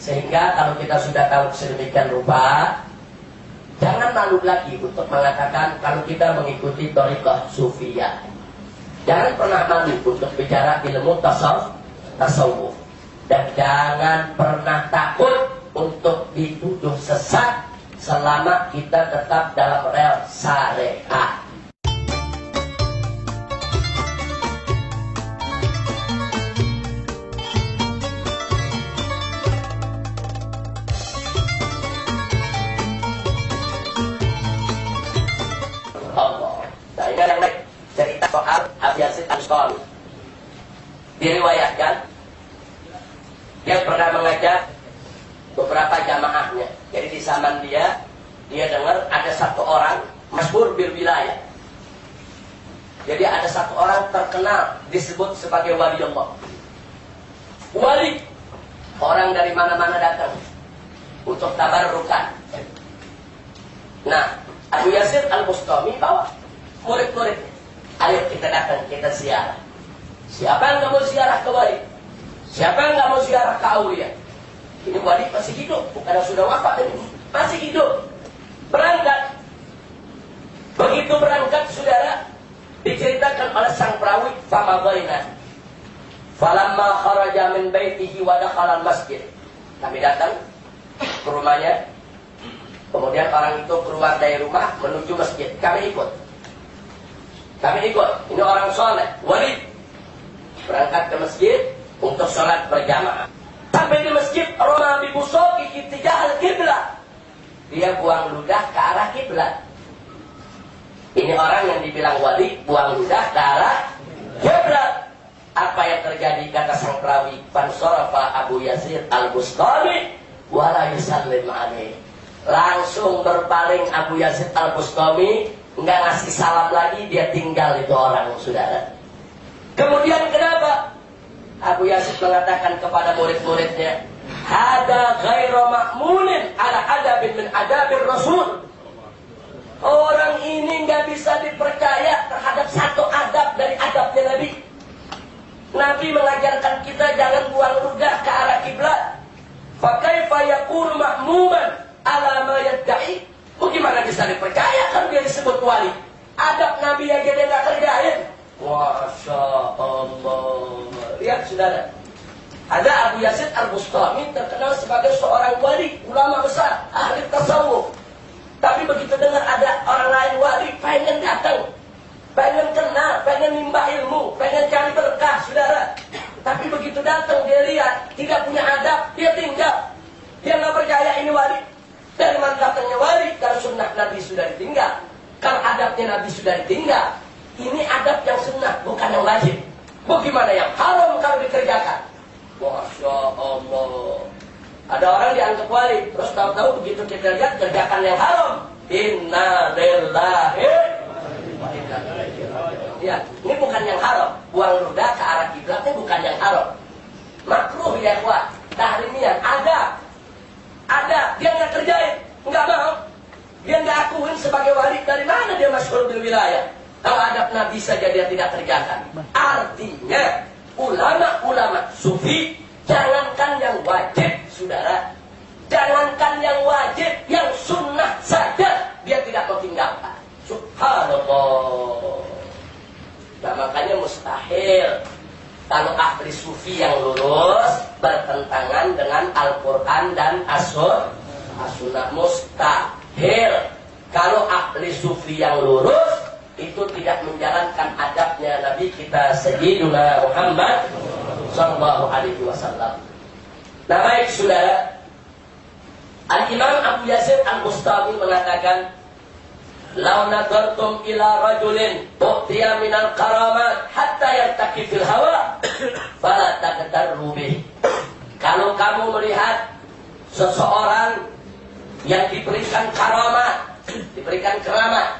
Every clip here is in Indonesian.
Sehingga kalau kita sudah tahu sedemikian rupa, jangan malu lagi untuk mengatakan kalau kita mengikuti thariqah sufiyah. Jangan pernah malu untuk bicara ilmu tasawuf. Dan jangan pernah takut untuk dituduh sesat selama kita tetap dalam rel syariat. Nah, ini yang lain cerita soal Abu Yazid Al-Bustami. Diriwayatkan dia pernah mengajak beberapa jamaahnya. Jadi di zaman dia dengar ada satu orang masyhur bil wilayah. Jadi ada satu orang terkenal disebut sebagai wali Allah. Wali, orang dari mana-mana datang untuk tabarrukan. Nah, Abu Yazid Al-Bustami bawa murid-muridnya. Ayo kita datang, kita ziarah. Siapa yang nggak mau ziarah ke wali? Siapa yang nggak mau ziarah ke aulia? Ini wali masih hidup, bukan sudah wafat ini. Masih hidup. Berangkat. Begitu berangkat, saudara, diceritakan oleh sang perawi, famadhaina. Falamma kharaja min baitihi wa dakhala al-masjid. Kami datang ke rumahnya. Kemudian orang itu keluar dari rumah menuju masjid. Kami ikut. Ini orang soleh, wali. Berangkat ke masjid untuk sholat berjamaah. Sampai di masjid, Roma bibusoki ittijah al-qiblah. Dia buang ludah ke arah kiblat. Ini orang yang dibilang wali, buang ludah ke arah kiblat. Apa yang terjadi kata sang perawi? Fansarafa Abu Yazid Al-Bustami wala yusallim alaih. Langsung berpaling Abu Yazid Al-Bustami, enggak ngasih salam lagi, dia tinggal itu orang, saudara. Kemudian kenapa? Abu Yazid mengatakan kepada murid-muridnya, hada ghairu ma'munin ala adabin min adabir Rasul. Orang ini nggak bisa dipercaya terhadap satu adab dari adabnya Nabi. Nabi mengajarkan kita jangan buang ludah ke arah kiblat. Fa kaifa yakunu ma'muman ala ma yadda'i? Bagaimana bisa dipercaya kalau dia disebut wali? Adab Nabi aja dia nggak kerjain. Masya Allah. Lihat saudara, ada Abu Yazid Al-Bustami terkenal sebagai seorang wali, ulama besar, ahli tasawuf. Tapi begitu dengar ada orang lain wali, pengen datang, pengen kenal, pengen nimbah ilmu, pengen cari berkah, saudara. Tapi begitu datang dia lihat tidak punya adab, dia tinggal. Dia nggak percaya ini wali. Dari mana datangnya wali? Kalau sunnah Nabi sudah ditinggal, kalau adabnya Nabi sudah ditinggal. Ini adab yang sunnah, bukan yang wajib. Bagaimana yang haram kalau dikerjakan? Masya Allah. Ada orang dianggap wali, terus tahu-tahu begitu kita lihat kerjakan yang haram. Inna lillahi wa inna ilaihi raji'un. Ya, ini bukan yang haram. Buang ludah ke arah kiblat ini bukan yang haram. Makruh ya kuat. Tahrimian ada. Dia nggak kerjain, nggak mau. Dia nggak akuin sebagai wali. Dari mana dia masyhur bil wilayah? Kalau adab Nabi saja dia tidak kerjakan. Artinya ulama-ulama sufi, jangankan yang wajib, saudara, jangankan yang wajib, yang sunnah saja dia tidak mau tinggalkan. Subhanallah. Nah makanya mustahil kalau ahli sufi yang lurus bertentangan dengan Al-Quran dan As-Sunnah. Mustahil. Kalau ahli sufi yang lurus itu tidak menjalankan adabnya Nabi kita Sayyiduna Muhammad sallallahu alaihi wasallam. Nah baik saudara, Al-Imam Abu Yazid Al-Bustami mengatakan, "Lau nadartum ila rajulin tu'tiya minal karamat hatta yartaqi fil hawa fala taqtarru bih." Kalau kamu melihat seseorang yang diberikan karamat, diberikan keramat,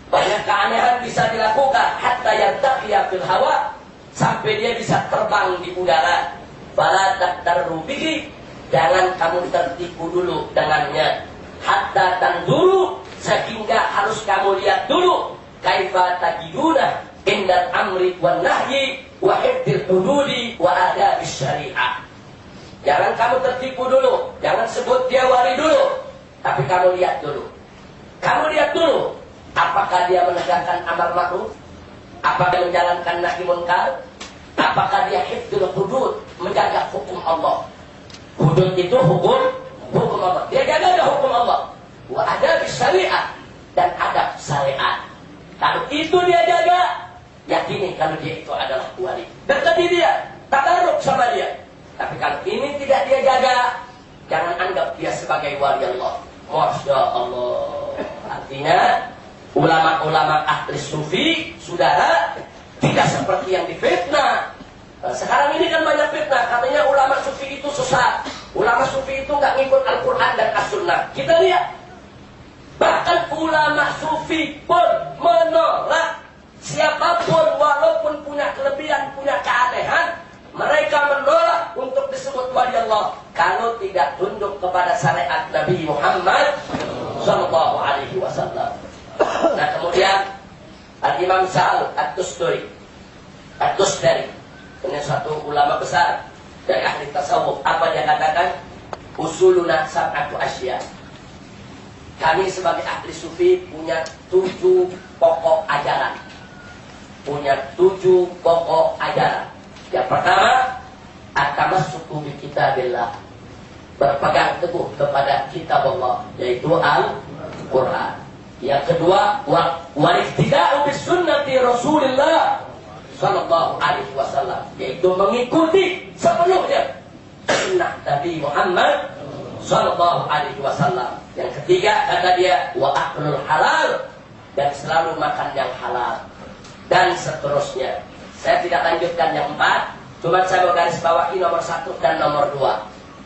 banyak keanehan bisa dilakukan hatta yartaqiya fil hawa, sampai dia bisa terbang di udara. Fala taqtarru bihi, jangan kamu tertipu dulu dengannya. Hatta tanzuru, sehingga harus kamu lihat dulu kaifa tajiduna indal amri wan nahyi wa hifdzil hududi wa adabis syariah. Jangan kamu tertipu dulu Tapi kamu lihat dulu. Kamu lihat dulu. Apakah dia menegakkan amar ma'ruf? Apakah dia menjalankan nahi munkar? Apakah dia hifdzul hudud, menjaga hukum Allah? Hudud itu hukum Allah. Dia jaga hukum Allah. Wa adab syariat, dan adab syariat. Kalau itu dia jaga, yakini kalau dia itu adalah wali. Dekati dia, tabarruk sama dia. Tapi kalau ini tidak dia jaga, jangan anggap dia sebagai wali Allah. Masya Allah. Artinya ulama-ulama ahli sufi, saudara, tidak seperti yang difitnah. Sekarang ini kan banyak fitnah. Katanya ulama sufi itu sesat. Ulama sufi itu nggak ngikut Al-Quran dan As-Sunnah. Kita lihat. Bahkan ulama sufi pun menolak siapapun walaupun punya kelebihan, punya keanehan. Mereka menolak untuk disebut wali Allah kalau tidak tunduk kepada syariat Nabi Muhammad Sallallahu Alaihi Wasallam. Nah kemudian Al-Imam Sa'al At-Tustari, ini satu ulama besar dari ahli tasawuf. Apa dia katakan? Usuluna sab'atu asya. Kami sebagai ahli sufi punya 7 pokok ajaran. Yang pertama, at-tamassuku bi kitabillah. Berpegang teguh kepada kitab Allah, yaitu Al-Quran. Yang kedua, wal-ihtida'u bis sunnati Rasulillah Sallallahu Alaihi Wasallam, yaitu mengikuti sepenuhnya sunnah Nabi Muhammad Sallallahu Alaihi Wasallam. Yang ketiga, kata dia, wa aklul halal, dan selalu makan yang halal, dan seterusnya. Saya tidak lanjutkan yang 4, cuma saya mau garis bawahi nomor 1 dan nomor 2.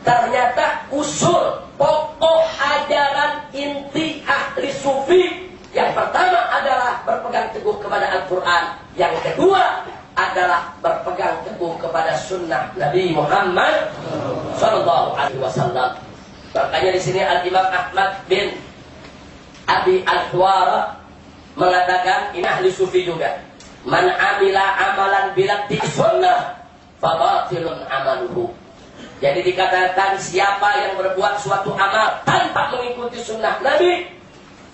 Ternyata usul pokok ajaran inti ahli sufi, yang pertama adalah berpegang teguh kepada Al-Quran. Yang kedua adalah berpegang teguh kepada sunnah Nabi Muhammad Sallallahu Alaihi Wasallam. Makanya di sini Al-Imam Ahmad bin Abi Al-Huwara mengatakan, ini ahli sufi juga, man amila amalan bila sunnah fabatilun amaluhu. Jadi dikatakan siapa yang berbuat suatu amal tanpa mengikuti sunnah Nabi,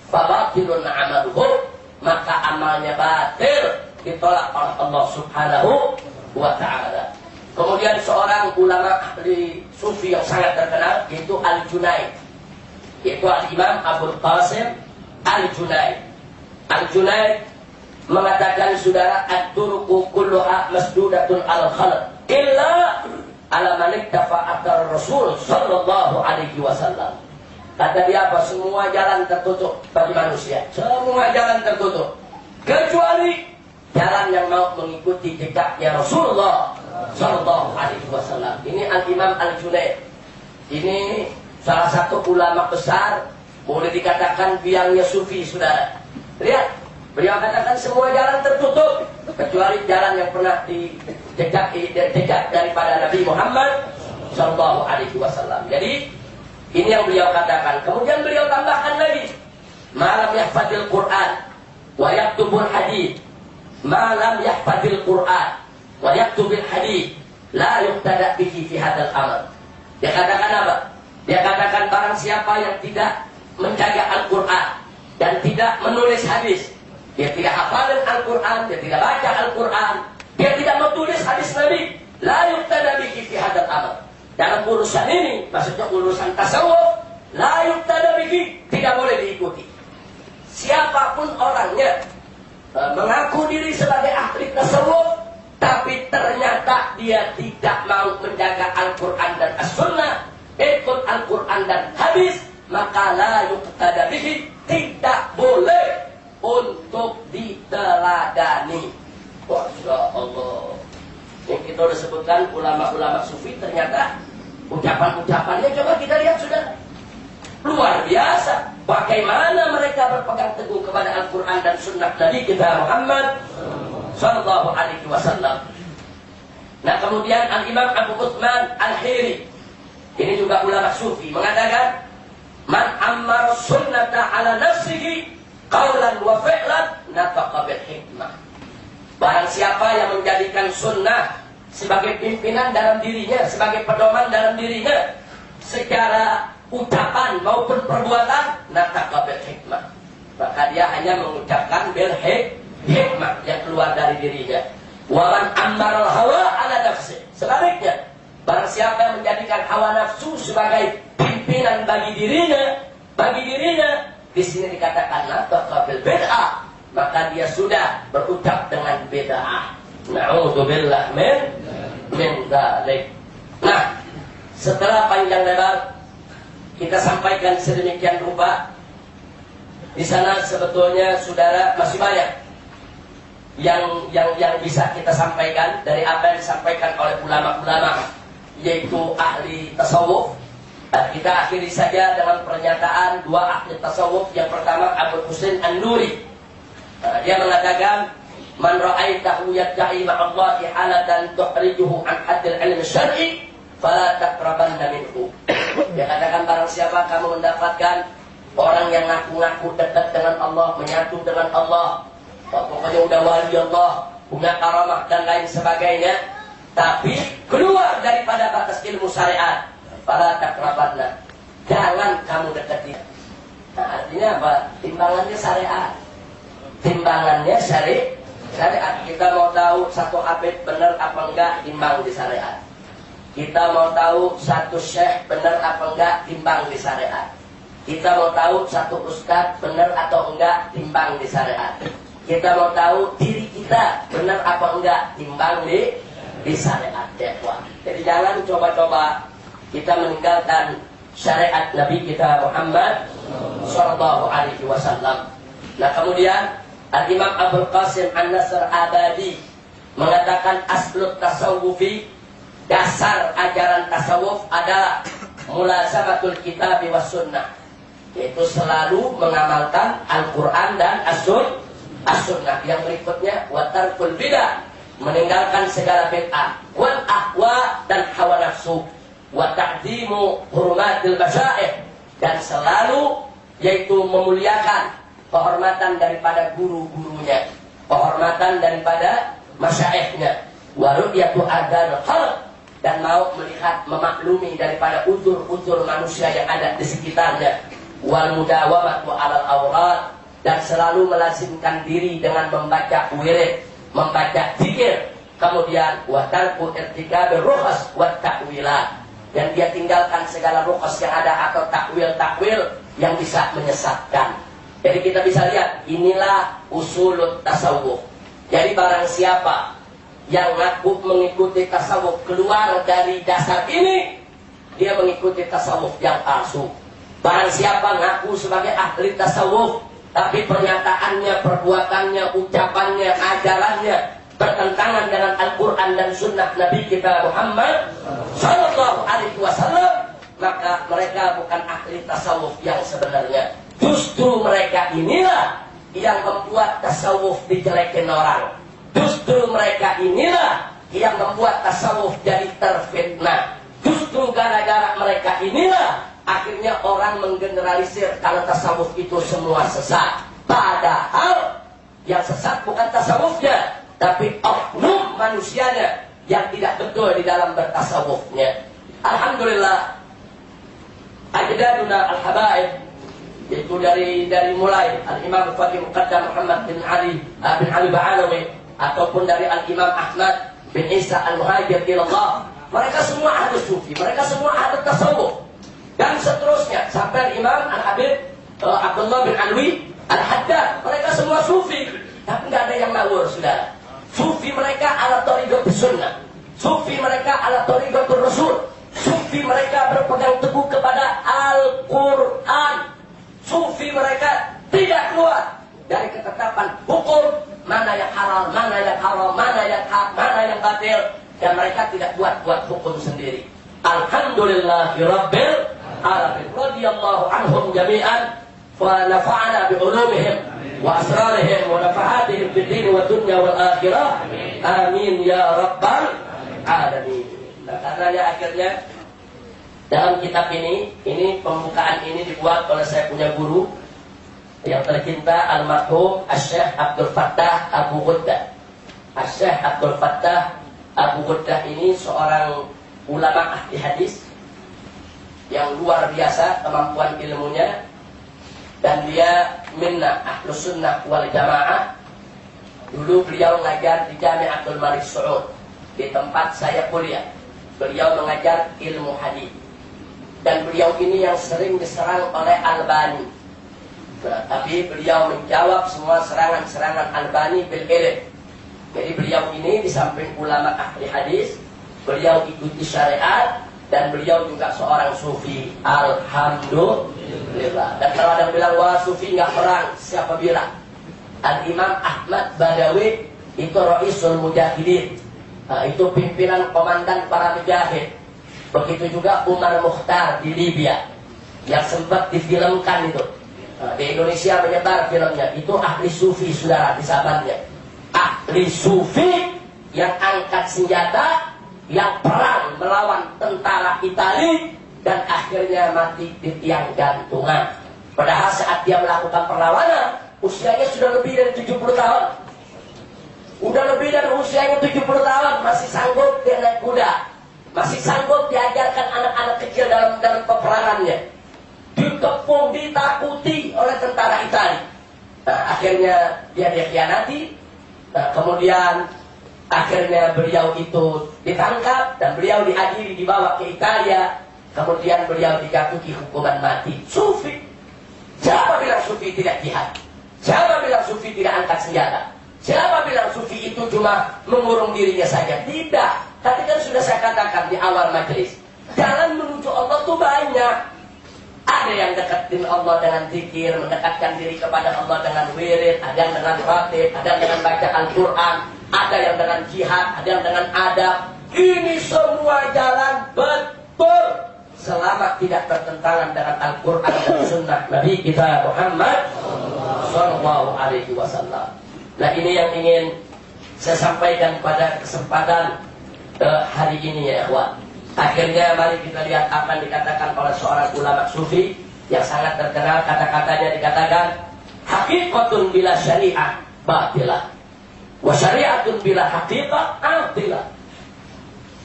fabatilun amaluhu, maka amalnya batil, ditolak oleh Allah Subhanahu wa ta'ala. Kemudian seorang ulama ahli sufi yang sangat terkenal, yaitu Al-Junaid, yaitu Al-Imam Abul Qasim Al-Junaid. Al-Junaid mengatakan, saudara, ad-durku kulluha masdudatun al-khalq illa ala man ittafa'a Rasul sallallahu alaihi wasallam. Kata dia apa? Semua jalan tertutup bagi manusia. Semua jalan tertutup kecuali jalan yang mau mengikuti jejaknya Rasulullah sallallahu alaihi wasallam. Ini Al-Imam Al-Junaid. Ini salah satu ulama besar, boleh dikatakan biangnya sufi, saudara. Lihat, beliau katakan semua jalan tertutup kecuali jalan yang pernah dijejak daripada Nabi Muhammad sallallahu alaihi wasallam. Jadi ini yang beliau katakan. Kemudian beliau tambahkan lagi, malam yahfadzil Quran wa yaktubul hadith, malam yahfadzil Quran wa yaktubil hadith la yuqtada bihi fi hadzal amal. Dia katakan apa? Dia katakan barang siapa yang tidak menjaga Al-Quran dan tidak menulis hadis, dia tidak hafalin Al-Quran, dia tidak baca Al-Quran, dia tidak menulis hadis Nabi, la yuqtada bihi fi hadzal amal. Dalam urusan ini, maksudnya urusan tasawuf, la yuqtada bihi, tidak boleh diikuti. Siapapun orangnya mengaku diri sebagai ahli tasawuf, tapi ternyata dia tidak mau menjaga Al-Quran dan As-Sunnah, ikut Al-Quran dan hadis, maka la yuqtada bihi, tidak boleh untuk diteladani. Masya Allah. Yang kita sudah sebutkan ulama-ulama sufi, ternyata ucapan-ucapannya coba kita lihat, sudah luar biasa. Bagaimana mereka berpegang teguh kepada Al-Quran dan Sunnah Nabi kita Muhammad Sallallahu Alaihi Wasallam. Nah kemudian Al-Imam Abu Uthman Al-Hiri, ini juga ulama sufi, mengatakan, man ammar sunnata ala nafsihi qawlan wa fi'lan nataqa bil hikmah. Barang siapa yang menjadikan sunnah sebagai pimpinan dalam dirinya, sebagai pedoman dalam dirinya, secara ucapan maupun perbuatan, nataqa bil hikmah. Maka dia hanya mengucapkan bil hikmah yang keluar dari dirinya. Wa man ammaral hawa ala nafsi. Sebaliknya, barang siapa yang menjadikan hawa nafsu sebagai pimpinan bagi dirinya, di sini dikatakan nataqa bil bid'ah, maka dia sudah berucap dengan bid'ah. Na'udzubillah min dzalik. Nah, setelah panjang lebar kita sampaikan sedemikian rupa, di sana sebetulnya saudara masih banyak yang bisa kita sampaikan dari apa yang disampaikan oleh ulama-ulama, yaitu ahli tasawuf. Kita akhiri saja dengan pernyataan dua ahli tasawuf. Yang pertama Abu Husain An-Nuri. Dia mengatakan, man ra'aitahu yad'i ma'allahi halatan tuhrijuhu an haddil ilmi syar'i fala taqrabanna minhu. Dia katakan, barang siapa kamu mendapatkan orang yang ngaku-ngaku dekat dengan Allah, menyatu dengan Allah, pokoknya udah wali Allah, punya karamah dan lain sebagainya, tapi keluar daripada batas ilmu syariat, fala taqrabanna, jangan kamu dekati. Nah, artinya apa? Timbangannya syariat. Timbangannya syariat. Kita mau tahu satu habib benar apa enggak, timbang di syariat. Kita mau tahu satu syekh benar apa enggak, timbang di syariat. Kita mau tahu satu ustadz benar atau enggak, timbang di syariat. Kita mau tahu diri kita benar apa enggak, timbang di syariat. Jadi jangan coba-coba kita meninggalkan syariat Nabi kita Muhammad Sallallahu Alaihi Wasallam. Nah, kemudian Al-Imam Abul Qasim An-Nasr Abadi mengatakan aslut tasawufi, dasar ajaran tasawuf adalah mulazabatul kitab was sunnah, yaitu selalu mengamalkan Al-Quran dan As-Sunnah. Yang berikutnya wa tarkul bidah, meninggalkan segala bid'ah, wal ahwa dan hawa nafsu, wa ta'zimu hurumatil masyaikh, dan selalu yaitu memuliakan kehormatan daripada guru-gurunya, kehormatan daripada masyaikhnya, wa ru'yatu adzal khalq, dan mau melihat, memaklumi daripada unsur-unsur manusia yang ada di sekitarnya, wal mudawamatu 'alal awrad, dan selalu melazimkan diri dengan membaca wirid, membaca zikir, kemudian wa tarku irtikabi rukhas wa ta'wilat, dan dia tinggalkan segala rukhas yang ada atau takwil-takwil yang bisa menyesatkan. Jadi kita bisa lihat, inilah usulut tasawuf. Jadi barang siapa yang ngaku mengikuti tasawuf keluar dari dasar ini, dia mengikuti tasawuf yang palsu. Barang siapa ngaku sebagai ahli tasawuf, tapi pernyataannya, perbuatannya, ucapannya, ajarannya bertentangan dengan Al-Quran dan Sunnah Nabi kita Muhammad Sallallahu Alaihi Wasallam, maka mereka bukan ahli tasawuf yang sebenarnya. Justru mereka inilah yang membuat tasawuf dijelekin orang. Justru mereka inilah yang membuat tasawuf jadi terfitnah. Justru gara-gara mereka inilah akhirnya orang menggeneralisir kalau tasawuf itu semua sesat. Padahal yang sesat bukan tasawufnya, tapi oknum manusianya yang tidak betul di dalam bertasawufnya. Alhamdulillah, ajdaduna al-habaib, yaitu dari mulai Al-Imam Fatih Muqaddam Muhammad bin Ali Ba'alawi, ataupun dari Al-Imam Ahmad bin Isa Al-Muhajir ilallah, mereka semua ahli sufi, mereka semua ahli tasawuf, dan seterusnya sampai Imam Al-Habib Abdullah bin Alwi Al-Haddad, mereka semua sufi, tapi nggak ada yang ngawur, saudara. Sufi mereka ala thariqatus sunnah, sufi mereka ala thariqatur rasul, sufi mereka berpegang teguh kepada Al-Quran. Sufi mereka tidak keluar dari ketetapan hukum, mana yang halal, mana yang haram, mana yang hak, mana yang batil, dan mereka tidak buat hukum sendiri. Alhamdulillahirabbil alamin. Radhiyallahu anhum jami'an wa nafa'ana bi ulumihim wa asrarihim wa nafahatihim fid din wa dunya wal akhirah. Amin ya rabbal alamin. Nah, karenanya akhirnya dalam kitab ini pembukaan ini dibuat oleh saya punya guru yang tercinta almarhum Asy-Syaikh Abdul Fattah Abu Ghuddah. Asy-Syaikh Abdul Fattah Abu Ghuddah ini seorang ulama ahli hadis yang luar biasa kemampuan ilmunya, dan dia minna ahlus sunnah wal jamaah. Dulu beliau mengajar di Jami'atul Malik Saud, di tempat saya kuliah. Beliau mengajar ilmu hadis, dan beliau ini yang sering diserang oleh Albani. Nah, tapi beliau menjawab semua serangan-serangan Albani bil ilm. Jadi beliau ini di samping ulama ahli hadis, beliau ikuti syariat, dan beliau juga seorang sufi. Alhamdulillah. Dan kalau ada yang bilang wah sufi nggak perang, siapa bilang? Al-Imam Ahmad Badawi itu Raisul Mujahidin, itu pimpinan komandan para mujahid. Begitu juga Umar Mukhtar di Libya yang sempat difilmkan itu. Di Indonesia menyebar filmnya. Itu ahli sufi, saudara, di sahabatnya. Ahli sufi yang angkat senjata, yang perang melawan tentara Italia, dan akhirnya mati di tiang gantungan. Padahal saat dia melakukan perlawanan, usianya sudah lebih dari 70 tahun. Udah lebih dari usianya 70 tahun, masih sanggup dia naik kuda, masih sanggup diajarkan anak-anak kecil dalam peperangannya. Dikepung, ditakuti oleh tentara Italia. Nah, akhirnya dia dikhianati. Nah, kemudian akhirnya beliau itu ditangkap dan beliau diadili, dibawa ke Italia. Kemudian beliau dijatuhi hukuman mati. Sufi. Siapa bilang sufi tidak jihad? Siapa bilang sufi tidak angkat senjata? Siapa bilang sufi itu cuma mengurung dirinya saja? Tidak. Tadi kan sudah saya katakan di awal majelis, jalan menuju Allah itu banyak. Ada yang deketin Allah dengan zikir, mendekatkan diri kepada Allah dengan wirid, ada yang dengan khatib, ada yang dengan baca Al-Quran, ada yang dengan jihad, ada yang dengan adab. Ini semua jalan betul selama tidak bertentangan dengan Al-Quran dan Sunnah Nabi kita Muhammad Sallallahu Alaihi Wasallam. Nah, ini yang ingin saya sampaikan pada kesempatan hari ini ya, ikhwan. Akhirnya mari kita lihat apa yang dikatakan oleh seorang ulama sufi yang sangat terkenal. Kata-katanya dikatakan, haqiqatun bila syariah batilah, wa syariatun bila haqiqah atilah.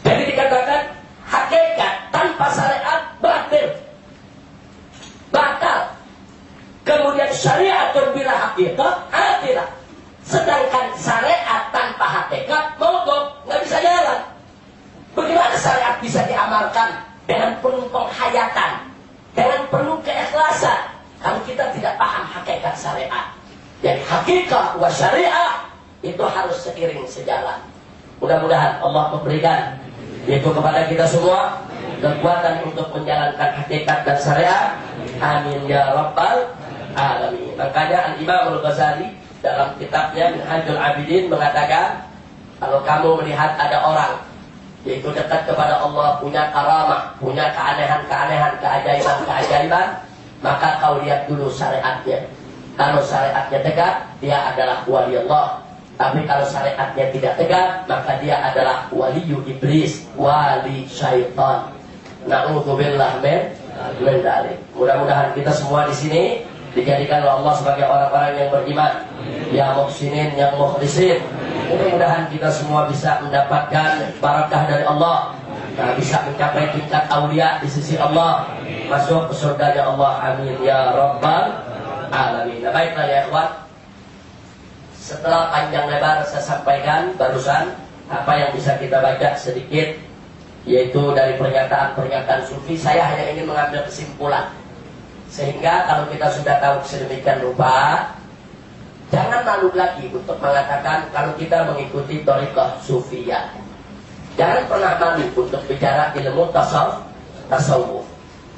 Jadi dikatakan hakikat tanpa syariat batil, batal. Kemudian syariatun bila haqiqah atilah. Sedangkan syariat tanpa hakikat mogok, nggak bisa jalan. Bagaimana syariat bisa diamalkan dengan penuh penghayatan, dengan penuh keikhlasan, kalau kita tidak paham hakikat syariat? Jadi hakikat wa syariah itu harus seiring sejalan. Mudah-mudahan Allah memberikan itu kepada kita semua kekuatan untuk menjalankan hakikat dan syariat. Amin ya rabbal alamin. Makanya Al-Imam Al-Ghazali dalam kitabnya Minhajul Abidin mengatakan, kalau kamu melihat ada orang yaitu dekat kepada Allah, punya karamah, punya keanehan-keanehan, keajaiban-keajaiban, maka kau lihat dulu syariatnya. Kalau syariatnya tegak, dia adalah wali Allah. Tapi kalau syariatnya tidak tegak, maka dia adalah waliyu iblis, wali syaitan. Na'udzubillah min dzalik. Mudah-mudahan kita semua di sini dijadikan oleh Allah sebagai orang-orang yang beriman, yang muhsinin, yang mukhlisin. Mudah-mudahan kita semua bisa mendapatkan barakah dari Allah, bisa mencapai tingkat aulia di sisi Allah, masuk ke surganya Allah. Amin ya rabbal alamin. Nah, baiklah ya ikhwan, setelah panjang lebar saya sampaikan barusan apa yang bisa kita baca sedikit, yaitu dari pernyataan-pernyataan sufi. Saya hanya ingin mengambil kesimpulan, sehingga kalau kita sudah tahu sedemikian rupa, jangan malu lagi untuk mengatakan kalau kita mengikuti thariqah sufiyah. Jangan pernah malu untuk bicara ilmu tasawuf.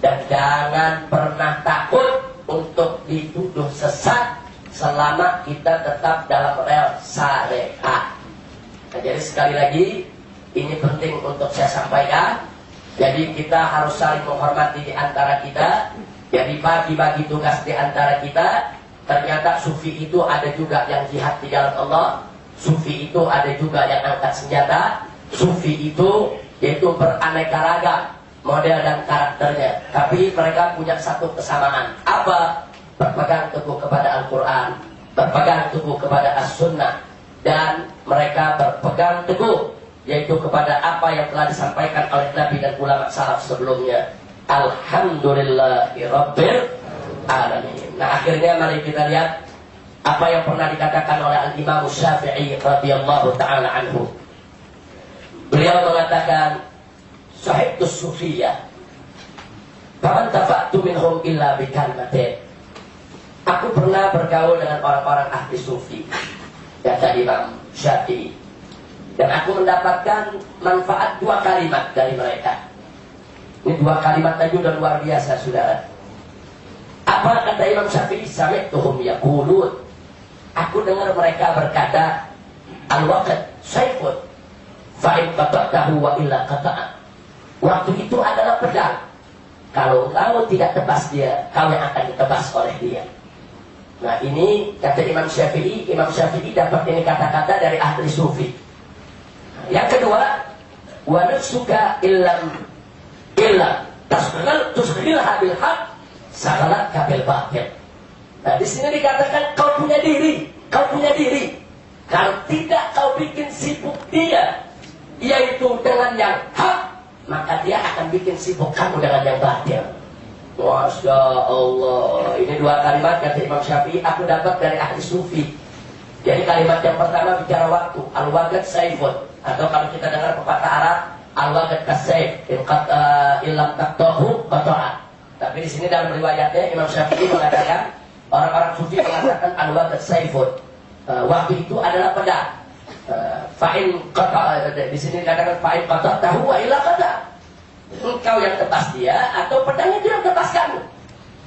Dan jangan pernah takut untuk dituduh sesat selama kita tetap dalam rel syariat. Nah, jadi sekali lagi, ini penting untuk saya sampaikan. Jadi kita harus saling menghormati di antara kita. Jadi bagi-bagi tugas di antara kita. Ternyata sufi itu ada juga yang jihad di jalan Allah. Sufi itu ada juga yang angkat senjata. Sufi itu yaitu beraneka ragam model dan karakternya. Tapi mereka punya satu kesamaan. Apa? Berpegang teguh kepada Al-Quran, berpegang teguh kepada As-Sunnah, dan mereka berpegang teguh yaitu kepada apa yang telah disampaikan oleh Nabi dan ulama salaf sebelumnya. Alhamdulillahirabbil alamin. Nah, akhirnya mari kita lihat apa yang pernah dikatakan oleh Al-Imam Syafi'i radhiyallahu taala anhu. Beliau mengatakan, "Sahibtus sufiyah, faman tafa'tu minhum illa bi kalimatin." Aku pernah bergaul dengan orang-orang ahli sufi, kata Imam Syafi'i, dan aku mendapatkan manfaat 2 kalimat dari mereka. Ini 2 kalimat aja udah luar biasa, saudara. Apa kata Imam Syafi'i? Sami'tuhum yaqulun. Aku dengar mereka berkata, al-waqt sayfun fa in qata'tahu wa illa qata'a. Waktu itu adalah pedang. Kalau kamu tidak tebas dia, kamu akan ditebas oleh dia. Nah, ini kata Imam Syafi'i dapat ini kata-kata dari ahli sufi. Yang kedua, wa nafsuka illam tasghilha bil haqq sagalatka bil batil. Nah, di sini dikatakan kau punya diri. Kalau tidak kau bikin sibuk dia, yaitu dengan yang hak, maka dia akan bikin sibuk kamu dengan yang batil. Masya Allah. Ini 2 kalimat kata Imam Syafi'i aku dapat dari ahli sufi. Jadi kalimat yang pertama bicara waktu, al-waqt sayfun, atau kalau kita dengar pepatah Arab, al-waqt kasayf, illam taqtahu qata'a. Tapi di sini dalam riwayatnya Imam Syafi'i mengatakan, orang-orang sufi mengatakan al-waqt sayfun, waktu itu adalah pedang. Fa'in qata'a, di sini dikatakan fa'in qata'tahu wa illa qata'a. Engkau yang tebas dia atau pedang itu yang tebas kamu.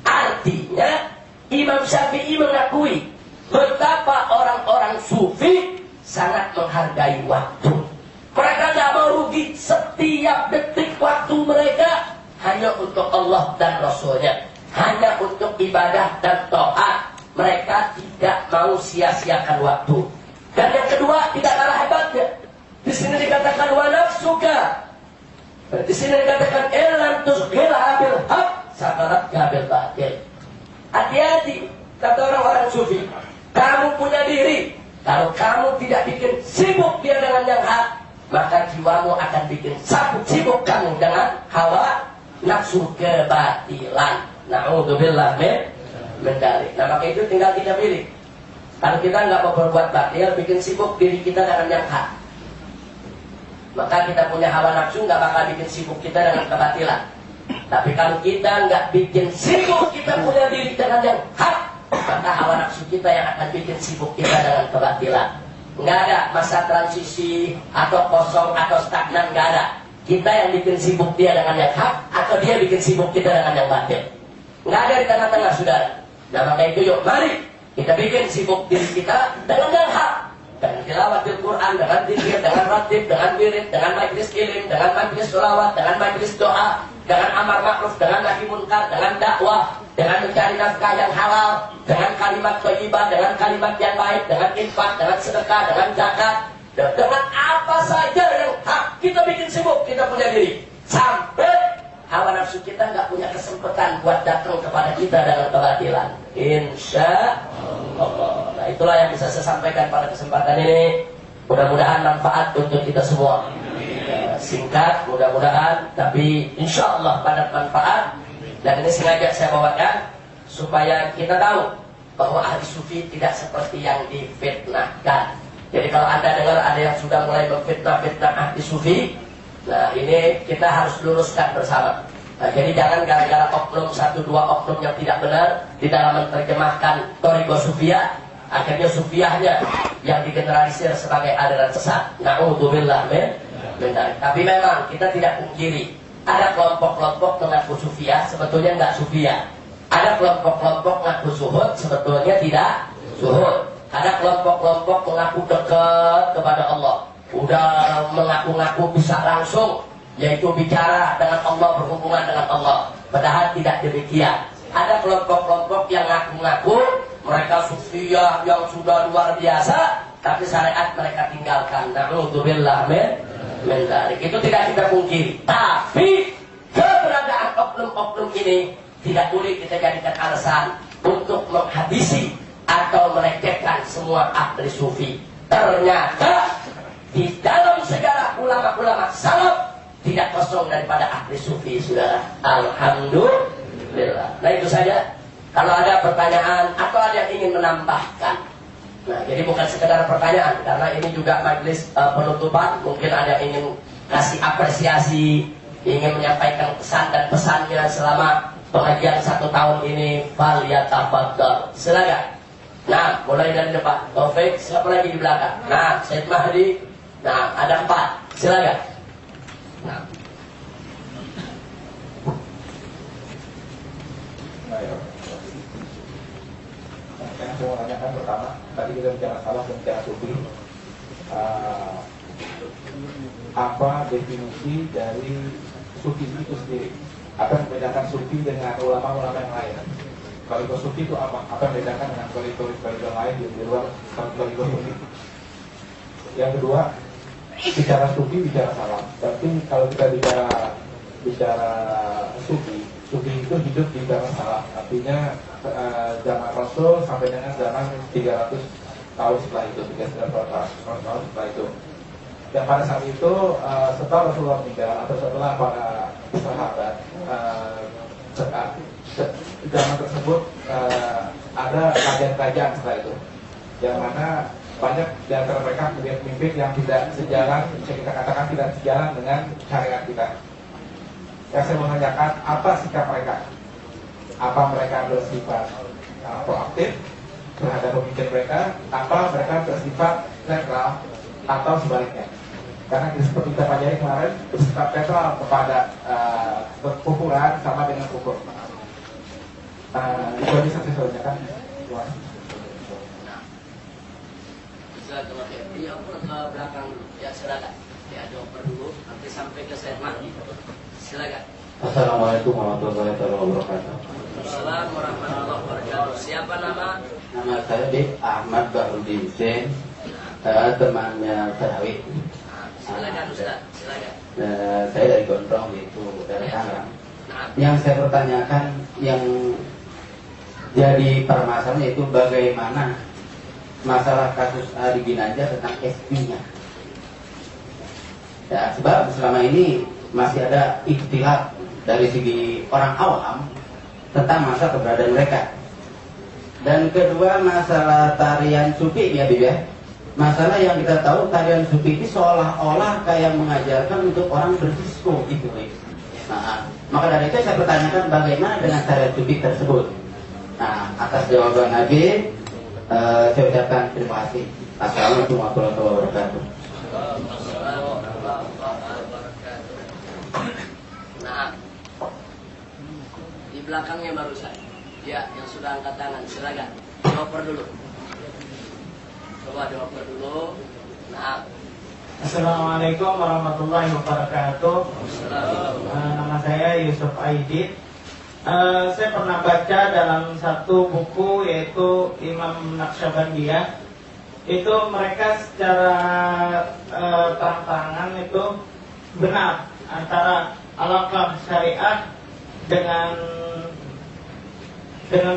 Artinya Imam Syafi'i mengakui betapa orang-orang sufi sangat menghargai waktu. Mereka tidak mau rugi setiap detik waktu mereka hanya untuk Allah dan Rasulnya, hanya untuk ibadah dan taat. Mereka tidak mau sia-siakan waktu. Dan yang kedua tidak kalah hebatnya. Di sini dikatakan wa nafsuka. Di sini dikatakan illam tusghilha bil haqq sagalatka bil batil. Hati-hati, kata orang-orang sufi. Kamu punya diri. Kalau kamu tidak bikin sibuk dia dengan yang hak, maka jiwamu akan bikin sibuk kamu dengan hawa nafsu kebatilan. Na'udzubillah min dzalik. Nah, maka itu tinggal kita pilih. Kalau kita nggak mau berbuat batil, bikin sibuk diri kita dengan yang hak, maka kita punya hawa nafsu nggak bakal bikin sibuk kita dengan kebatilan. Tapi kalau kita nggak bikin sibuk kita punya diri dengan yang hak, maka hawa nafsu kita yang akan bikin sibuk kita dengan kebatilan. Nggak ada masa transisi atau kosong atau stagnan, nggak ada. Kita yang bikin sibuk dia dengan yang hak, atau dia bikin sibuk kita dengan yang batil. Nggak ada di tengah-tengah, saudara. Nah, maka itu yuk, mari kita bikin sibuk diri kita dengan yang hak. Dengan tilawat Al-Quran, dengan zikir, dengan ratib, dengan wirid, dengan majlis ilmu, dengan majlis sholawat, dengan majlis doa, dengan amar ma'ruf, dengan nahi munkar, dengan dakwah, dengan mencari nafkah yang halal, dengan kalimat thayyibah, dengan kalimat yang baik, dengan infak, dengan sedekah, dengan zakat, dengan apa saja yang hak kita bikin sibuk, kita punya diri. Sampai hawa nafsu kita nggak punya kesempatan buat datang kepada kita dengan kebatilan. Insya Allah. Nah, itulah yang bisa saya sampaikan pada kesempatan ini. Mudah-mudahan manfaat untuk kita semua. Singkat, mudah-mudahan, tapi insya Allah padat manfaat. Dan ini sengaja saya bawakan supaya kita tahu bahwa ahli sufi tidak seperti yang difitnahkan. Jadi kalau Anda dengar ada yang sudah mulai memfitnah-fitnah ahli sufi, nah ini kita harus luruskan bersama. Nah, jadi jangan gara-gara oknum 1-2 oknum yang tidak benar di dalam menerjemahkan Thariqah Sufiyah, akhirnya Sufiyahnya yang digeneralisir sebagai aliran sesat. Na'udzubillah min dzalik. Tapi memang kita tidak pungkiri ada kelompok-kelompok mengaku Sufiyah, sebetulnya enggak Sufiyah. Ada kelompok-kelompok mengaku zuhud, sebetulnya tidak zuhud. Ada kelompok-kelompok mengaku dekat kepada Allah, udah mengaku-ngaku bisa langsung, yaitu bicara dengan Allah, berhubungan dengan Allah. Padahal tidak demikian. Ada kelompok-kelompok yang ngaku-ngaku mereka sufiyah yang sudah luar biasa, tapi syariat mereka tinggalkan. Na'udzubillah min dzalik. Itu tidak kita pungkiri. Tapi keberadaan oknum-oknum ini tidak boleh kita jadikan alasan untuk menghabisi atau melecehkan semua ahli sufi. Ternyata di dalam sejarah ulama-ulama salaf tidak kosong daripada ahli sufi, saudara. Alhamdulillah. Nah itu saja. Kalau ada pertanyaan atau ada yang ingin menambahkan, nah jadi bukan sekedar pertanyaan, karena ini juga majelis penutupan. Mungkin ada yang ingin kasih apresiasi, ingin menyampaikan pesan dan pesannya selama pengajian 1 tahun ini. Falyatafaddal. Silakan. Nah, mulai dari depan. Taufik, siapa lagi di belakang? Nah, Syed Mahdi. Nah, ada 4. Silakan. Nah. Yang saya mau tanyakan pertama, tadi kita bicara salah dan bicara sufi. Apa definisi dari sufi itu sendiri? Apa yang membedakan sufi dengan ulama-ulama yang lain? Kalau sufi itu apa? Apa yang membedakan dengan koridor lain di luar koridor sufi? Yang kedua, bicara sufi, bicara salam. Tapi kalau kita bicara sufi itu hidup di zaman salam. Artinya zaman Rasul sampai dengan zaman 300 tahun setelah itu, 300 tahun setelah itu. Dan pada saat itu setelah Rasulullah meninggal atau setelah para sahabat, zaman tersebut ada kerajaan-kerajaan setelah itu, yang mana banyak di antara mereka pemimpin yang tidak sejalan, bisa kita katakan tidak sejalan dengan syariat kita. Yang saya mau tanyakan, apa sikap mereka? Apa mereka bersifat proaktif terhadap pemimpin mereka? Apa mereka bersifat netral atau sebaliknya? Karena seperti kita pelajari kemarin, bersifat netral kepada kufuran sama dengan kufur. Itu aja saya tanyakan. Iya, ke belakang dulu. Ya, silakan. Ya, jawab dulu nanti sampai ke Syed Mahdi. Silakan. Assalamualaikum warahmatullahi wabarakatuh. Assalamualaikum warahmatullahi wabarakatuh. Siapa nama? Nama saya Ahmad Bahrudin Hussein, temannya Tarawih. Silakan Ustaz, silakan. Saya dari Gondrong, itu dari Tangerang. Nah, Yang saya pertanyakan, yang jadi permasalahan yaitu bagaimana masalah kasus Ari Ginanjar tentang SP-nya. Ya, sebab selama ini masih ada ikhtilaf dari segi orang awam tentang masa keberadaan mereka. Dan kedua, masalah tarian sufi ya Bib ya. Masalah yang kita tahu, tarian sufi ini seolah-olah kayak mengajarkan untuk orang berdisko gitu Bib. Nah, maka dari itu saya pertanyakan bagaimana dengan tarian sufi tersebut. Nah, atas jawaban Habib, saya ucapkan terima kasih. Assalamualaikum warahmatullahi wabarakatuh. Nah, di belakangnya barusan. Ya, yang sudah angkat tangan, silakan. Jawab dulu. Coba jawab dulu. Nah. Assalamualaikum warahmatullahi wabarakatuh. Nama saya Yusuf Aidit. Saya pernah baca dalam satu buku yaitu Imam Naqsyabandiyah. Itu mereka secara terang-terangan itu benar antara alaqah syariah dengan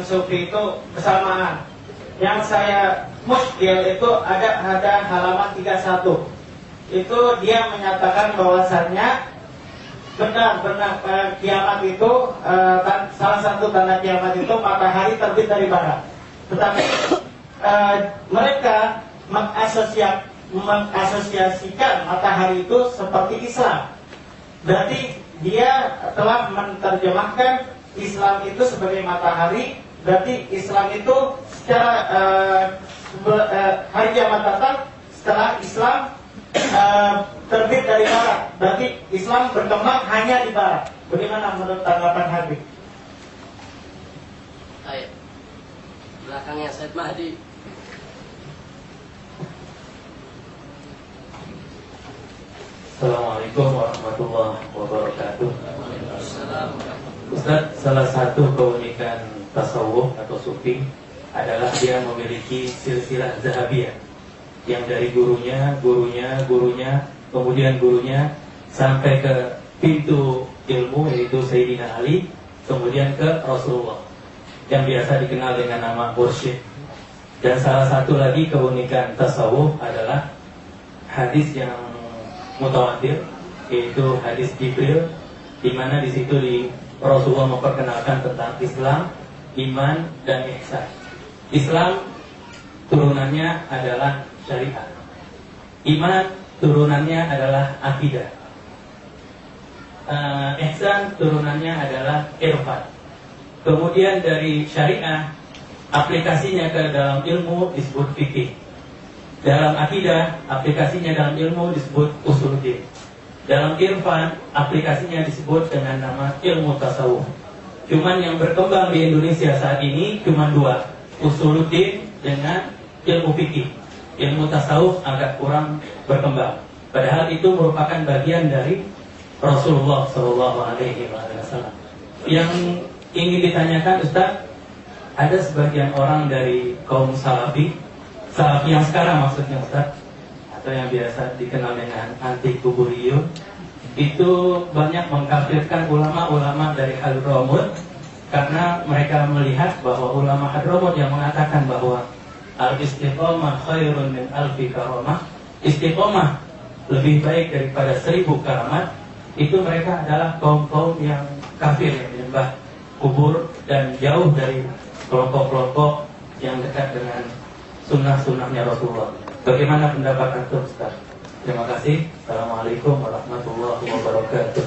sufi itu kesamaan. Yang saya muskil itu ada halaman 31. Itu dia menyatakan bahwasannya benar-benar kiamat itu salah satu tanda kiamat itu matahari terbit dari barat. Tetapi mereka mengasosiasikan matahari itu seperti Islam. Berarti dia telah menerjemahkan Islam itu sebagai matahari. Berarti Islam itu secara hari kiamat datang setelah Islam terbit dari barat. Berarti Islam berkembang hanya di barat. Bagaimana menurut tanggapan Habib? Ayo. Belakangnya Syed Mahdi. Assalamualaikum warahmatullahi wabarakatuh. Ustaz, salah satu keunikan tasawuf atau sufi adalah dia memiliki silsilah zahabiyah yang dari gurunya, kemudian gurunya sampai ke pintu ilmu yaitu Sayyidina Ali, kemudian ke Rasulullah yang biasa dikenal dengan nama mursyid. Dan salah satu lagi keunikan tasawuf adalah hadis yang mutawatir yaitu hadis Jibril, di mana di situ Rasulullah memperkenalkan tentang Islam, iman, dan ihsan. Islam turunannya adalah syariat. Iman turunannya adalah akidah. Ihsan turunannya adalah irfan. Kemudian dari syariah, aplikasinya ke dalam ilmu disebut fikih. Dalam akidah, aplikasinya dalam ilmu disebut usuluddin. Dalam irfan, aplikasinya disebut dengan nama ilmu tasawuf. Cuman yang berkembang di Indonesia saat ini cuma dua, usuluddin dengan ilmu fikih. Ilmu tasawuf agak kurang berkembang. Padahal itu merupakan bagian dari Rasulullah SAW. Yang ingin ditanyakan, Ustaz, ada sebagian orang dari kaum salafi yang sekarang maksudnya, Ustaz, atau yang biasa dikenal dengan anti kuburiyun, itu banyak mengkafirkan ulama-ulama dari Hadramut karena mereka melihat bahwa ulama Hadramut yang mengatakan bahwa al-istiqomah khairun min alfi karamah, istiqomah lebih baik daripada 1000 karamat, itu mereka adalah kaum-kaum yang kafir, yang menyembah kubur dan jauh dari kelompok-kelompok yang dekat dengan sunnah-sunnahnya Rasulullah. Bagaimana pendapat antum, Ustaz? Terima kasih. Assalamualaikum warahmatullahi wabarakatuh.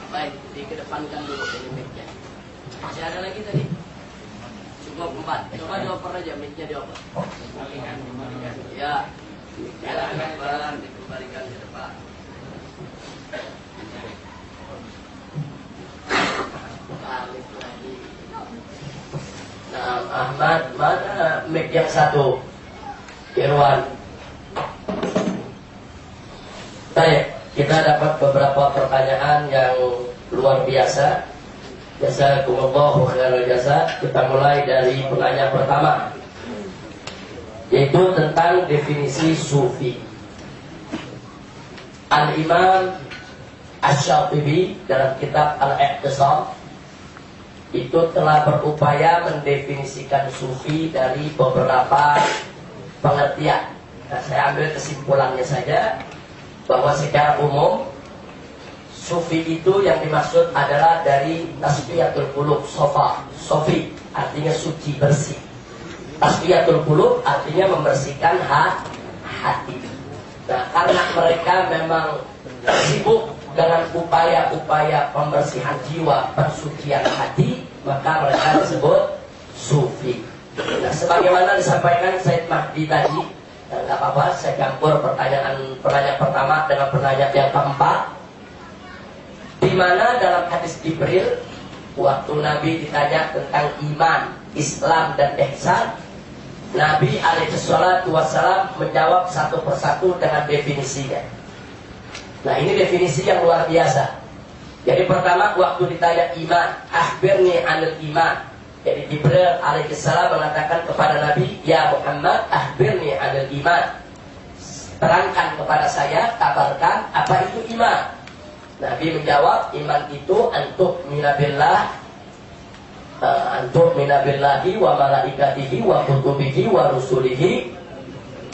Baik, dikedepankan dulu ini mic-nya. Masih ada lagi tadi? Cukup 4. Coba dioper aja mic-nya, dioper. Ya. Dikembalikan ke depan. Balik lagi. Nah, Ahmad, mana mic yang satu? Irwan. Baik, kita dapat beberapa pertanyaan yang luar biasa. Jazakumullahu khairal jasa. Kita mulai dari penanya pertama, yaitu tentang definisi sufi. Al-Imam Asy-Syatibi dalam kitab Al-Iqtisad itu telah berupaya mendefinisikan sufi dari beberapa pengertian. Nah, saya ambil kesimpulannya saja bahwa secara umum sufi itu yang dimaksud adalah dari tasfiyatul qulub, sofi artinya suci, bersih. Tasfiyatul qulub artinya membersihkan hati. Nah, karena mereka memang sibuk dengan upaya-upaya pembersihan jiwa, pensucian hati, maka mereka disebut sufi. Nah, sebagaimana disampaikan Said Mahdi tadi, dan nggak apa-apa, saya campur penanya pertama dengan penanya yang keempat, di mana dalam hadis Jibril, waktu Nabi ditanya tentang iman, Islam, dan ihsan, Nabi alaihissalam menjawab satu persatu dengan definisinya. Nah, ini definisi yang luar biasa. Jadi pertama, waktu ditanya iman, akhbirni anil iman. Jadi Jibril alaihissalam mengatakan kepada Nabi, ya Muhammad, akhbirni anil iman. Terangkan kepada saya, kabarkan apa itu iman. Nabi menjawab, iman itu antuk minabillahi wa malaikatihi wa kutubihi wa rusulihi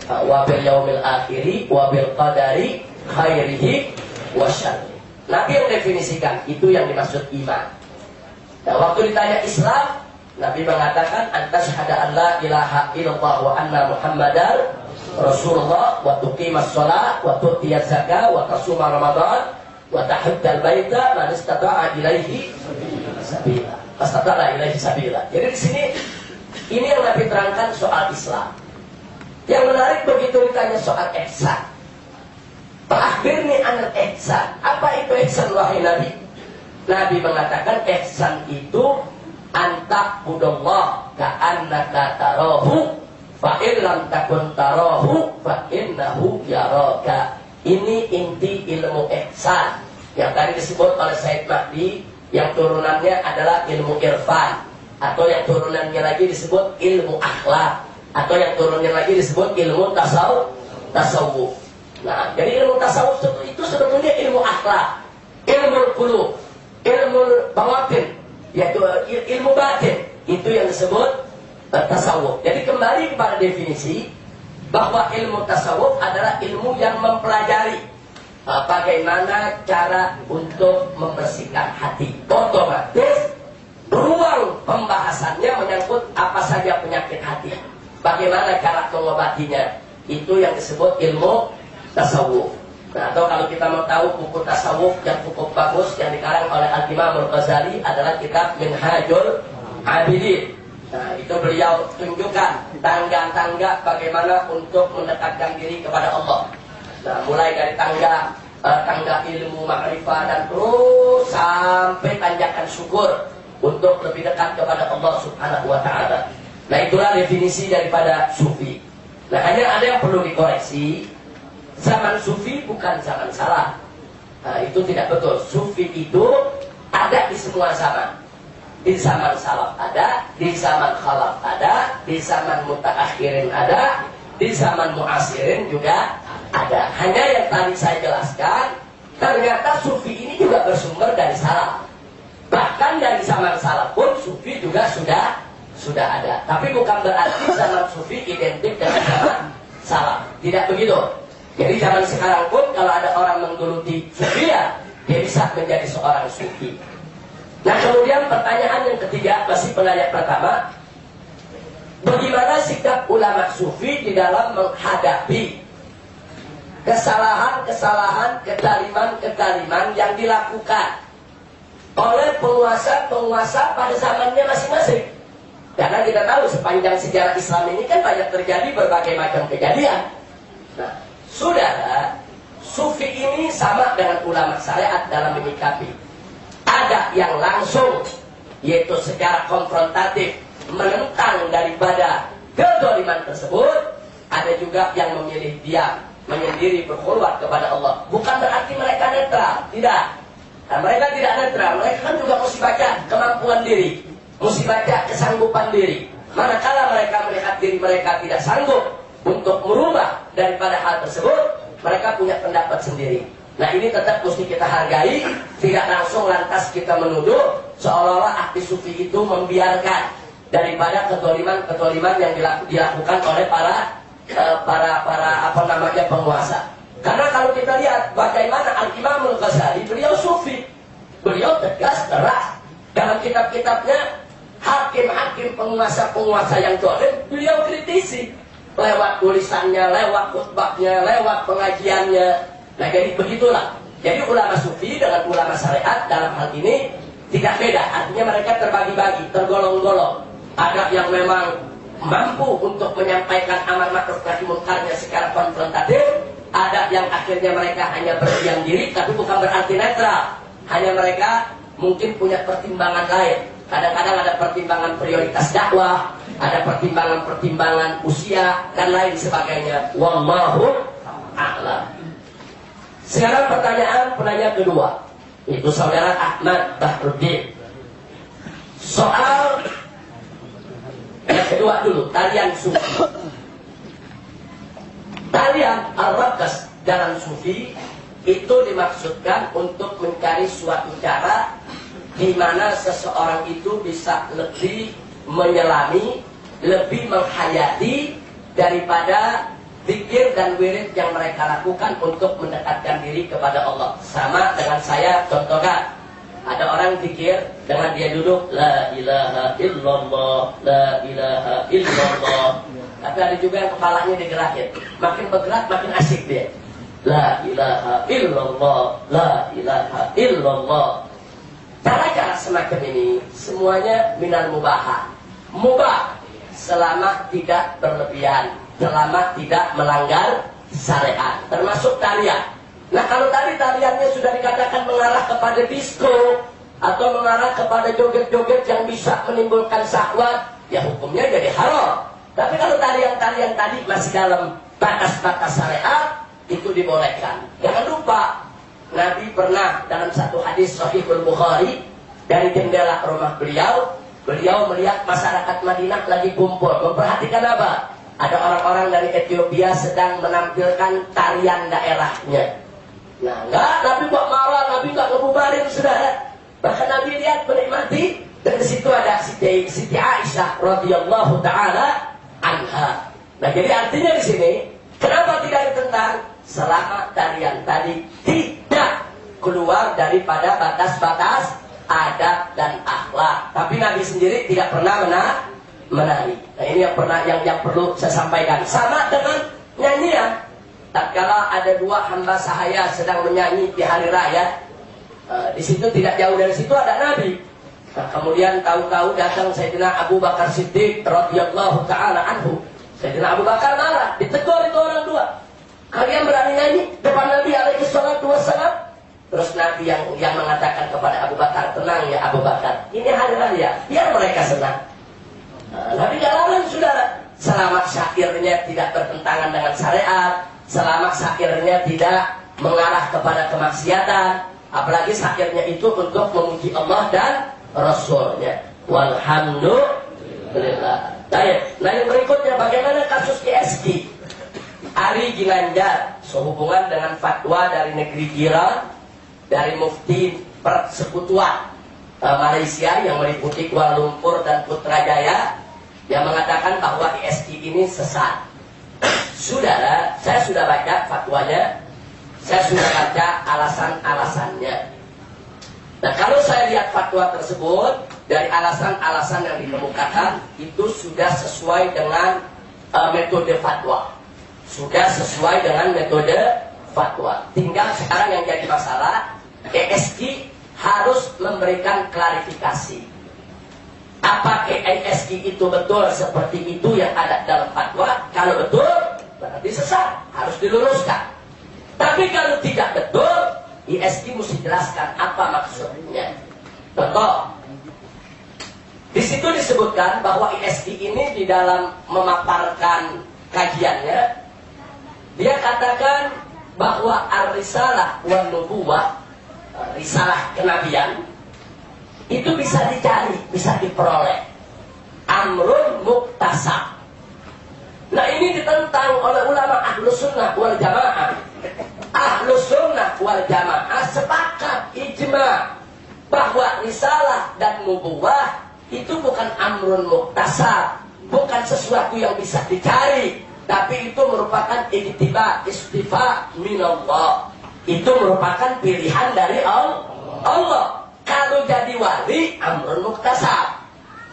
wa bil yaumil akhiri wa bil qadari khairihi wa syarri. Nabi yang definisikan, itu yang dimaksud iman. Nah, waktu ditanya Islam, Nabi mengatakan antasyhada an la ilaha illallah wa anna muhammadar rasulullah wa tuqimas shalah wa tu'tiyaz zakah wa tasuma ramadan wa tahujjal baita man istata'a ilaihi sabila. Astagfirullah ilaihi sabila. Jadi di sini ini yang Nabi terangkan soal Islam. Yang menarik begitu ditanya soal ihsan. Akhbirni anil ihsan. Apa itu ihsan wahai Nabi? Nabi mengatakan ihsan itu anta'budallah ka'annaka tarahu fa in lam takun tarahu fa innahu yaraka. Ini inti ilmu ihsan yang tadi disebut oleh Said Mahdi, yang turunannya adalah ilmu irfan, atau yang turunannya lagi disebut ilmu akhlak, atau yang turunannya lagi disebut ilmu tasawuf. Nah, jadi ilmu tasawuf itu sebetulnya ilmu akhlak, ilmu qulub, ilmu bawatin, yaitu ilmu batin. Itu yang disebut tasawuf. Jadi kembali kepada definisi, bahwa ilmu tasawuf adalah ilmu yang mempelajari bagaimana cara untuk membersihkan hati. Otomatis ruang pembahasannya menyangkut apa saja penyakit hati, bagaimana cara mengobatinya. Itu yang disebut ilmu tasawuf. Nah, atau kalau kita mau tahu buku tasawuf yang cukup bagus yang dikarang oleh Al-Imam Al-Ghazali adalah kitab Minhajul Abidin. Nah, itu beliau tunjukkan tangga-tangga bagaimana untuk mendekatkan diri kepada Allah. Nah, mulai dari tangga ilmu ma'rifah dan terus sampai tanjakan syukur untuk lebih dekat kepada Allah Subhanahu wa taala. Nah, itulah definisi daripada sufi. Nah, hanya ada yang perlu dikoreksi. Zaman sufi bukan zaman salah. Nah, itu tidak betul. Sufi itu ada di semua zaman. Di zaman salaf ada, di zaman khalaf ada, di zaman mutaakhirin ada, di zaman muasirin juga ada. Hanya yang tadi saya jelaskan, ternyata sufi ini juga bersumber dari salaf. Bahkan dari zaman salaf pun sufi juga sudah ada. Tapi bukan berarti zaman sufi identik dengan zaman salaf. Tidak begitu. Jadi zaman sekarang pun kalau ada orang menggeluti sufi, ya, dia bisa menjadi seorang sufi. Nah, kemudian pertanyaan yang ketiga, masih penanya pertama, bagaimana sikap ulama sufi di dalam menghadapi kesalahan-kesalahan, kedaliman-kedaliman yang dilakukan oleh penguasa-penguasa pada zamannya masing-masing. Karena kita tahu sepanjang sejarah Islam ini kan banyak terjadi berbagai macam kejadian. Nah, saudara, sufi ini sama dengan ulama syariat dalam menyikapi. Ada yang langsung, yaitu secara konfrontatif, menentang daripada kedoliman tersebut. Ada juga yang memilih diam, menyendiri, berkhulwat kepada Allah. Bukan berarti mereka netral, tidak. Nah, mereka tidak netral, mereka kan juga mesti baca kemampuan diri, mesti baca kesanggupan diri. Manakala mereka melihat diri mereka tidak sanggup untuk merubah daripada hal tersebut, mereka punya pendapat sendiri. Nah, ini tetap mesti kita hargai, tidak langsung lantas kita menuduh seolah-olah aktif sufi itu membiarkan daripada kedoliman-kedoliman yang dilakukan oleh para penguasa. Karena kalau kita lihat bagaimana Al-Imam Al-Ghazali, beliau sufi, beliau tegas, keras dalam kitab-kitabnya. Hakim-hakim, penguasa-penguasa yang zalim, beliau kritisi lewat tulisannya, lewat khutbahnya, lewat pengajiannya. Nah, jadi begitulah. Jadi ulama sufi dengan ulama syariat dalam hal ini tidak beda. Artinya mereka terbagi-bagi, tergolong-golong. Ada yang memang mampu untuk menyampaikan amar ma'ruf nahi munkarnya secara konfrontatif. Ada yang akhirnya mereka hanya berdiam diri, tapi bukan berarti netral. Hanya mereka mungkin punya pertimbangan lain. Kadang-kadang ada pertimbangan prioritas dakwah, ada pertimbangan usia, dan lain sebagainya. Wallahu a'lam. Sekarang pertanyaan penanya kedua, itu saudara Ahmad Bahruddin. Soal yang kedua dulu, tarian sufi. Tarian al-raqqas dalam sufi itu dimaksudkan untuk mencari suatu cara di mana seseorang itu bisa lebih menyelami, lebih menghayati daripada zikir dan wirid yang mereka lakukan untuk mendekatkan diri kepada Allah. Sama dengan saya contohkan, ada orang zikir dengan dia duduk la ilaha illallah, la ilaha illallah. Tapi ada juga yang kepalanya digerakin, makin bergerak makin asik dia. La ilaha illallah, la ilaha illallah. Cara-cara semacam ini semuanya minal mubahat. Mubah selama tidak berlebihan, selama tidak melanggar syariat, termasuk tarian. Nah, kalau tadi tariannya sudah dikatakan mengarah kepada disco atau mengarah kepada joget-joget yang bisa menimbulkan syahwat, ya hukumnya jadi haram. Tapi kalau tarian-tarian tadi masih dalam batas-batas syariat, itu dibolehkan. Jangan lupa, Nabi pernah dalam satu hadis Sahihul Bukhari, dari jendela rumah beliau melihat masyarakat Madinah lagi kumpul. Memperhatikan apa? Ada orang-orang dari Ethiopia sedang menampilkan tarian daerahnya. Nah, Nabi kok marah, Nabi nggak ngebubarin, saudara. Bahkan Nabi lihat menikmati, dan di situ ada Siti Aisyah radhiyallahu taala anha. Nah, jadi artinya di sini, kenapa tidak ditentang? Selama tarian tadi tidak keluar daripada batas-batas adab dan akhlak. Tapi Nabi sendiri tidak pernah menari. Nah, ini yang perlu saya sampaikan. Sama dengan nyanyian. Tatkala ada dua hamba sahaya sedang menyanyi di hari raya, di situ tidak jauh dari situ ada Nabi. Nah, kemudian tahu-tahu datang Sayyidina Abu Bakar Siddiq radhiyallahu taala anhu. Sayyidina Abu Bakar marah, ditegur itu orang dua. Kalian berani nyanyi depan Nabi alaihi salatu wassalam? Terus Nabi yang mengatakan kepada Abu Bakar, tenang ya Abu Bakar, ini hari raya, biar mereka senang. Nabi gak larang, saudara, selama syairnya tidak bertentangan dengan syariat, selama syairnya tidak mengarah kepada kemaksiatan, apalagi syairnya itu untuk memuji Allah dan Rasulnya. Walhamdulillah. Nah, yang berikutnya, bagaimana kasus ISG? Ari Ginanjar sehubungan dengan fatwa dari negeri jiran, dari mufti persekutuan Malaysia yang meliputi Kuala Lumpur dan Putrajaya, yang mengatakan bahwa ISG ini sesat. Saudara, saya sudah baca fatwanya, saya sudah baca alasan-alasannya. Nah, kalau saya lihat fatwa tersebut, dari alasan-alasan yang dikemukakan, itu sudah sesuai dengan metode fatwa. Sudah sesuai dengan metode fatwa. Tinggal sekarang yang jadi masalah, ESG harus memberikan klarifikasi. Apa ESG itu betul seperti itu yang ada dalam fatwa? Kalau betul, berarti sesat, harus diluruskan. Tapi kalau tidak betul, ISG mesti jelaskan apa maksudnya. Contoh, di situ disebutkan bahwa ISG ini di dalam memaparkan kajiannya, dia katakan bahwa ar-risalah wan nubuwah, risalah kenabian, itu bisa dicari, bisa diperoleh. Amrun muktasab. Nah, ini ditentang oleh ulama Ahlus Sunnah wal Jamaah. Ahlus Sunnah wal Jamaah sepakat ijma bahwa risalah dan nubuwah itu bukan amrun muktasab, bukan sesuatu yang bisa dicari, tapi itu merupakan ijtiba, istifa minallah. Itu merupakan pilihan dari Allah. Kalau jadi wali, amrun muktasab.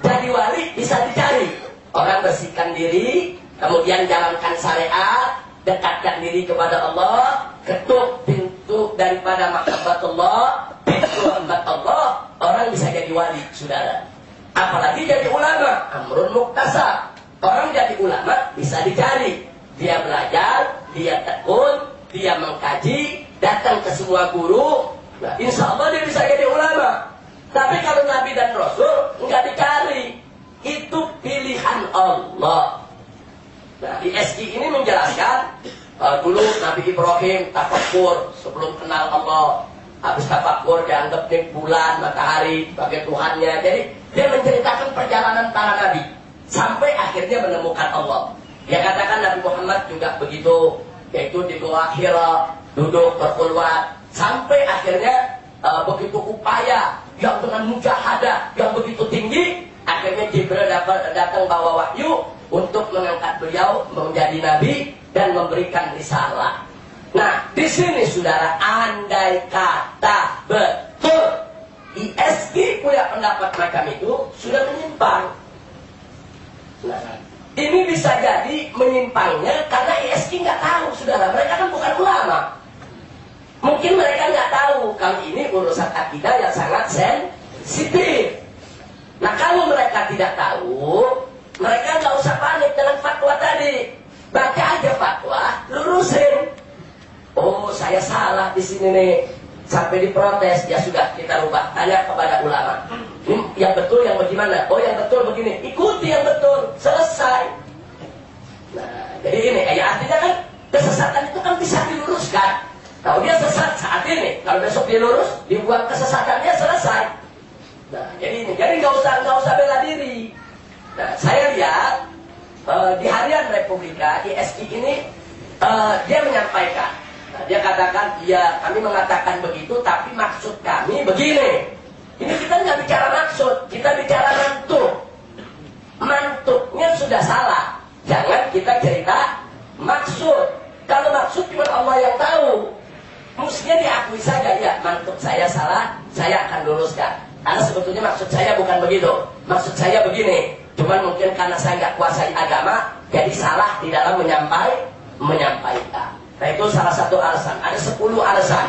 Jadi wali bisa dicari. Orang bersihkan diri, kemudian jalankan syariat, dekatkan diri kepada Allah, ketuk pintu daripada mahabbatullah, pintu rahmat Allah, orang bisa jadi wali, saudara. Apalagi jadi ulama, amrun muktasab. Orang jadi ulama bisa dicari. Dia belajar, dia tekun, dia mengkaji, datang ke semua guru. Nah, insya Allah dia bisa jadi ulama. Tapi kalau Nabi dan Rasul nggak dicari, itu pilihan Allah. Nah, ISG ini menjelaskan dulu Nabi Ibrahim tafakur sebelum kenal Allah. Habis tafakur dianggap nih bulan, matahari sebagai Tuhannya. Jadi dia menceritakan perjalanan para nabi sampai akhirnya menemukan Allah. Dia katakan Nabi Muhammad juga begitu, yaitu di Gua Hira, duduk berkhulwat, sampai akhirnya begitu upaya yang dengan mujahadah yang begitu tinggi, akhirnya Jibril datang bawa wahyu untuk mengangkat beliau menjadi nabi dan memberikan risalah. Nah, di sini saudara, andai kata betul ISG punya pendapat macam itu, sudah menyimpang. Nah, ini bisa jadi menyimpangnya karena ISG nggak tahu, saudara. Mereka kan bukan ulama. Mungkin mereka nggak tahu kalau ini urusan akidah yang sangat sensitif. Nah, kalau mereka tidak tahu, mereka nggak usah panik dengan fatwa tadi. Baca aja fatwa, lurusin. Oh, saya salah di sini nih, sampai diprotes. Ya sudah, kita rubah. Tanya kepada ulama. Yang betul yang bagaimana? Oh, yang betul begini. Ikuti yang betul. Selesai. Nah, jadi ini, ya artinya kan kesesatan itu kan bisa diluruskan. Kalau dia sesat saat ini, kalau besok dia lurus, dibuang kesesatannya, selesai. Nah, jadi ini, jadi nggak usah bela diri. Nah, saya lihat di Harian Republika ISG ini dia menyampaikan. Nah, dia katakan, ya kami mengatakan begitu, tapi maksud kami begini. Ini kita nggak bicara maksud, kita bicara mantuk. Mantuknya sudah salah. Jangan kita cerita maksud. Kalau maksud cuma Allah yang tahu. Mestinya diakui saja, ya mantuk saya salah, saya akan luruskan. Karena sebetulnya maksud saya bukan begitu. Maksud saya begini. Cuman mungkin karena saya nggak kuasai agama, jadi salah di dalam menyampaikan. Nah itu salah satu alasan. Ada 10 alasan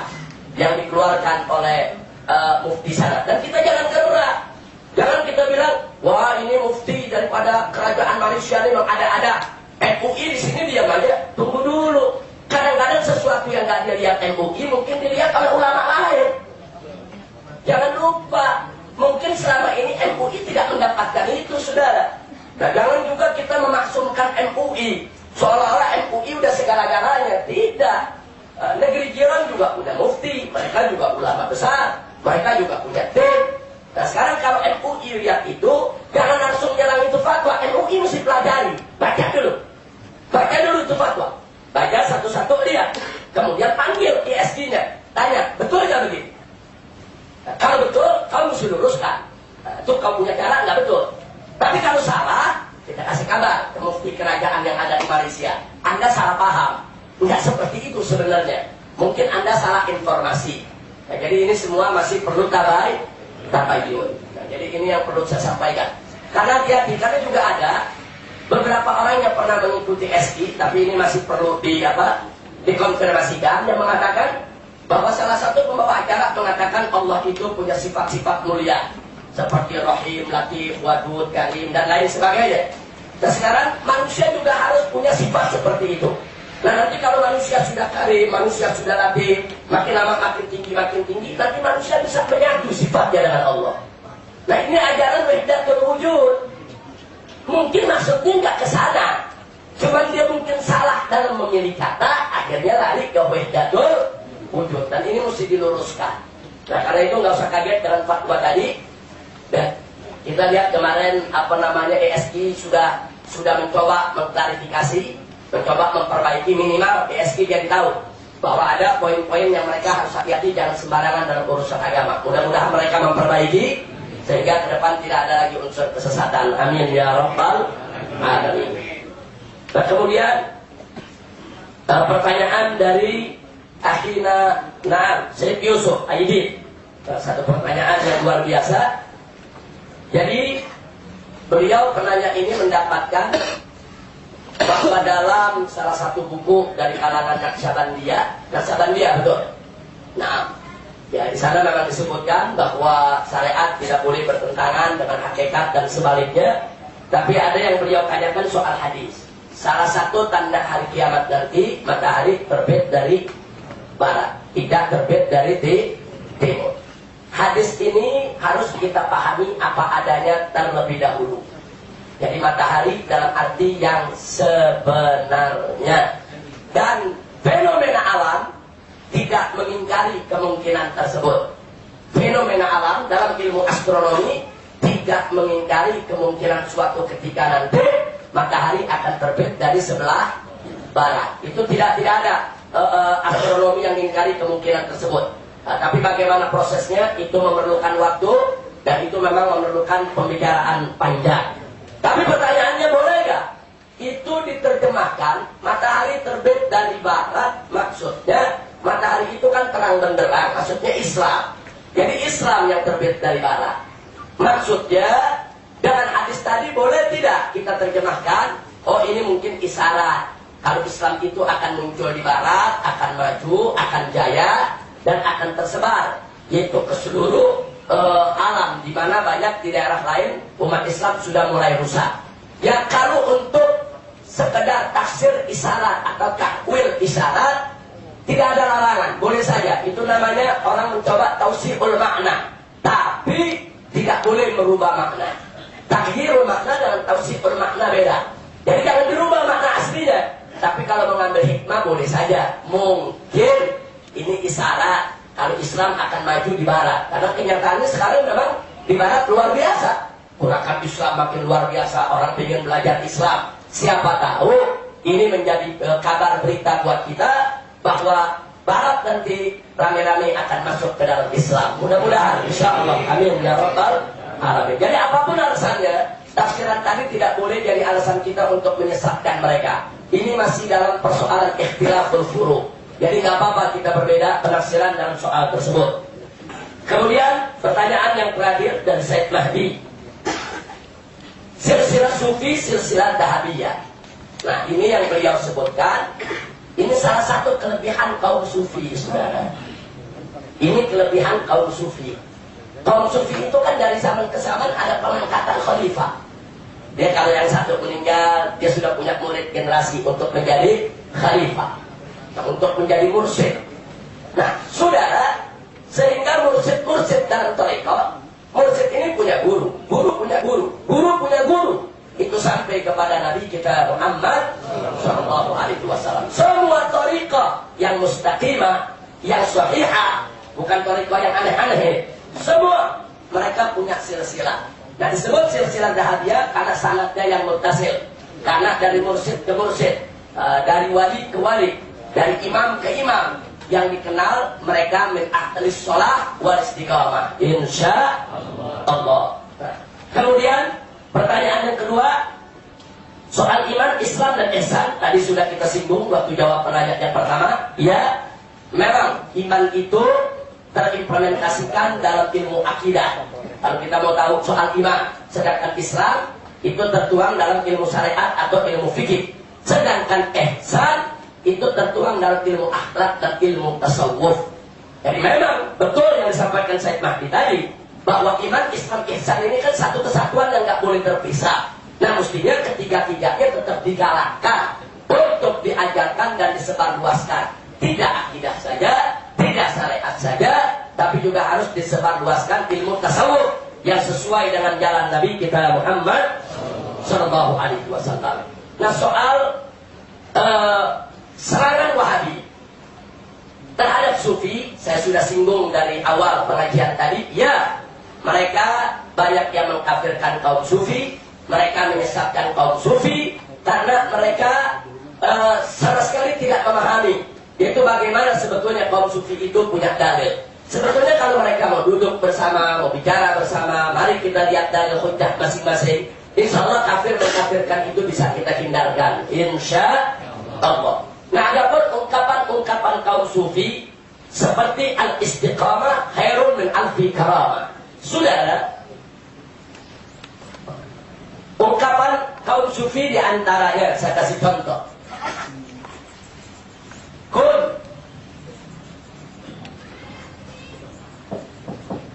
yang dikeluarkan oleh mufti sana. Dan kita jangan gerah. Jangan kita bilang, wah ini mufti daripada kerajaan Malaysia ini memang ada-ada. MUI di sini diam aja. Tunggu dulu. Kadang-kadang sesuatu yang nggak dilihat MUI mungkin dilihat oleh ulama lain. Jangan lupa, mungkin selama ini MUI tidak mendapatkan itu, saudara. Nah, jangan juga kita memaksumkan MUI seolah-olah MUI udah segala-galanya. Tidak. Negeri jiran juga punya mufti, mereka juga ulama besar, mereka juga punya tim. Nah sekarang kalau MUI lihat itu, jangan langsung nyerang itu fatwa. MUI mesti pelajari, baca dulu itu fatwa. Baca satu-satu, lihat. Kemudian panggil ISG-nya. Tanya, betul nggak begitu? Nah, kalau betul, kamu mesti luruskan. Nah, itu kamu punya cara nggak betul. Tapi kalau salah, kita kasih kabar ke mufti kerajaan yang ada di Malaysia. Anda salah paham. Nggak seperti itu sebenarnya. Mungkin Anda salah informasi. Nah, jadi ini semua masih perlu tabayun. Nah, jadi ini yang perlu saya sampaikan. Karena di sana juga ada beberapa orang yang pernah mengikuti SI, tapi ini masih perlu dikonfirmasikan, yang mengatakan bahwa salah satu pembawa acara mengatakan Allah itu punya sifat-sifat mulia seperti Rahim, Latif, Wadud, Karim dan lain sebagainya. Dan sekarang manusia juga harus punya sifat seperti itu. Nah nanti kalau manusia sudah Karim, manusia sudah Latif, makin lama makin tinggi, nanti manusia bisa menyatu sifatnya dengan Allah. Nah ini ajaran wahdatul wujud. Mungkin maksudnya nggak ke sana, cuman dia mungkin salah dalam memilih kata, akhirnya lari ke wahdatul wujud. Dan ini mesti diluruskan. Nah karena itu nggak usah kaget dengan fatwa tadi. Dan kita lihat kemarin ESG sudah mencoba mengklarifikasi, mencoba memperbaiki, minimal ESG jadi tahu bahwa ada poin-poin yang mereka harus hati-hati, jangan sembarangan dalam urusan agama. Mudah-mudahan mereka memperbaiki sehingga ke depan tidak ada lagi unsur kesesatan. Amin ya rabbal alamin. Nah kemudian pertanyaan dari akhina Syed Yusuf Aidin. Satu pertanyaan yang luar biasa. Jadi beliau penanya ini mendapatkan bahwa dalam salah satu buku dari kalangan Naqsyabandiyah betul. Nah, ya di sana memang disebutkan bahwa syariat tidak boleh bertentangan dengan hakikat dan sebaliknya. Tapi ada yang beliau tanyakan soal hadis. Salah satu tanda hari kiamat nanti matahari terbit dari barat, tidak terbit dari timur. Hadis ini harus kita pahami apa adanya terlebih dahulu. Jadi matahari dalam arti yang sebenarnya. Dan fenomena alam tidak mengingkari kemungkinan tersebut. Fenomena alam dalam ilmu astronomi tidak mengingkari kemungkinan suatu ketika nanti matahari akan terbit dari sebelah barat. Itu tidak ada astronomi yang mengingkari kemungkinan tersebut. Nah, tapi bagaimana prosesnya itu memerlukan waktu dan itu memang memerlukan pembicaraan panjang. Tapi pertanyaannya boleh nggak? Itu diterjemahkan matahari terbit dari barat, maksudnya matahari itu kan terang benderang, maksudnya Islam. Jadi Islam yang terbit dari barat. Maksudnya dengan hadis tadi boleh tidak kita terjemahkan? Oh ini mungkin isyarat. Kalau Islam itu akan muncul di barat, akan maju, akan jaya, dan akan tersebar yaitu ke seluruh alam, di mana banyak di daerah lain umat Islam sudah mulai rusak. Ya kalau untuk sekedar tafsir isyarat atau takwil isyarat tidak ada larangan, boleh saja. Itu namanya orang mencoba tausiul makna, tapi tidak boleh merubah makna. Takhirul makna dengan tausiul makna beda. Jadi jangan dirubah makna aslinya. Tapi kalau mengambil hikmah boleh saja. Mungkin ini isyarat kalau Islam akan maju di barat. Karena kenyataannya sekarang memang di barat luar biasa. Gerakan Islam makin luar biasa. Orang ingin belajar Islam. Siapa tahu ini menjadi kabar berita buat kita bahwa barat nanti rame-rame akan masuk ke dalam Islam. Mudah-mudahan insya Allah. Amin ya rabbal alamin. Jadi apapun alasannya, tafsiran tadi tidak boleh jadi alasan kita untuk menyesatkan mereka. Ini masih dalam persoalan ikhtilaful furu'. Jadi nggak apa-apa kita berbeda penafsiran dalam soal tersebut. Kemudian pertanyaan yang terakhir dari Said Mahdi. Silsilah Sufi, silsilah Dahabiyah. Nah ini yang beliau sebutkan. Ini salah satu kelebihan kaum Sufi, saudara. Ini kelebihan kaum Sufi. Kaum Sufi itu kan dari zaman ke zaman ada pengangkatan khalifah. Dia kalau yang satu meninggal, dia sudah punya murid generasi untuk menjadi khalifah, untuk menjadi mursyid. Nah, saudara, sehingga mursyid dalam tarekat, mursyid ini punya guru, guru punya guru, guru punya guru. Itu sampai kepada Nabi kita Muhammad Sallallahu Alaihi Wasallam. Semua tarekat yang mustaqimah, yang sahihah, bukan tarekat yang aneh-aneh. Semua mereka punya silsilah. Nah disebut silsilah Dahabiyah karena sanadnya yang muttasil. Karena dari mursyid ke mursyid, dari wali ke wali, dari imam ke imam, yang dikenal mereka min ahlis sholah wal istiqamah. Insya Allah. Nah, kemudian pertanyaan yang kedua, soal iman, Islam dan ihsan. Tadi sudah kita singgung waktu jawab penanya yang pertama. Ya, memang iman itu terimplementasikan dalam ilmu akidah. Kalau kita mau tahu soal iman, sedangkan Islam itu tertuang dalam ilmu syariat atau ilmu fikih. Sedangkan ihsan itu tertuang dalam ilmu akhlak dan ilmu tasawuf. Jadi memang betul yang disampaikan Said Mahdi tadi, bahwa iman, Islam, ihsan ini kan satu kesatuan yang nggak boleh terpisah. Nah mestinya ketiga-tiganya tetap digalakkan untuk diajarkan dan disebarluaskan. Tidak akidah saja, tidak syariat saja, tapi juga harus disebarluaskan ilmu tasawuf yang sesuai dengan jalan Nabi kita Muhammad Sallallahu Alaihi Wasallam. Nah soal serangan Wahabi terhadap Sufi, saya sudah singgung dari awal pengajian tadi. Ya, mereka banyak yang mengkafirkan kaum Sufi, mereka menyesatkan kaum Sufi karena mereka sama sekali tidak memahami yaitu bagaimana sebetulnya kaum Sufi itu punya dalil. Sebetulnya kalau mereka mau duduk bersama, mau bicara bersama, mari kita lihat dalil hujjah masing-masing. Insya Allah kafir mengkafirkan itu bisa kita hindarkan. Insya Allah. Nah, ada pun ungkapan-ungkapan kaum Sufi seperti al-istiqamah khairun min alfi karamah. Saudara, ungkapan kaum Sufi diantaranya saya kasih contoh.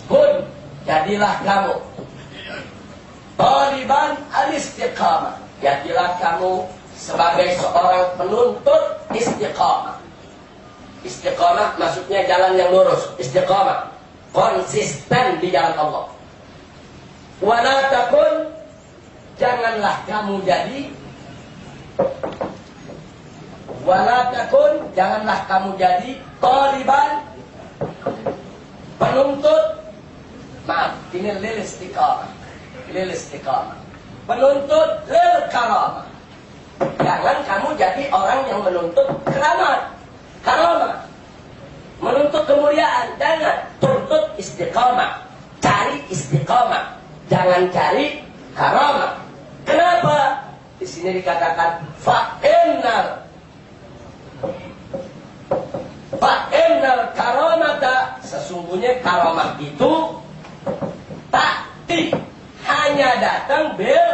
Kun, jadilah kamu taliban al-istiqamah. Jadilah kamu sebagai seorang penuntut istiqamah. Istiqamah maksudnya jalan yang lurus. Istiqamah, konsisten di jalan Allah. Wala takun, janganlah kamu jadi, wala takun, janganlah kamu jadi taliban, penuntut, maaf, ini lil istiqamah, lil istiqamah, penuntut lil karamah. Jangan kamu jadi orang yang menuntut keramat, karamah, menuntut kemuliaan. Jangan, tuntut istiqamah, cari istiqamah, jangan cari karamah. Kenapa? Di sini dikatakan fa'ennal karamata, sesungguhnya karamah itu ta'ti, hanya datang bil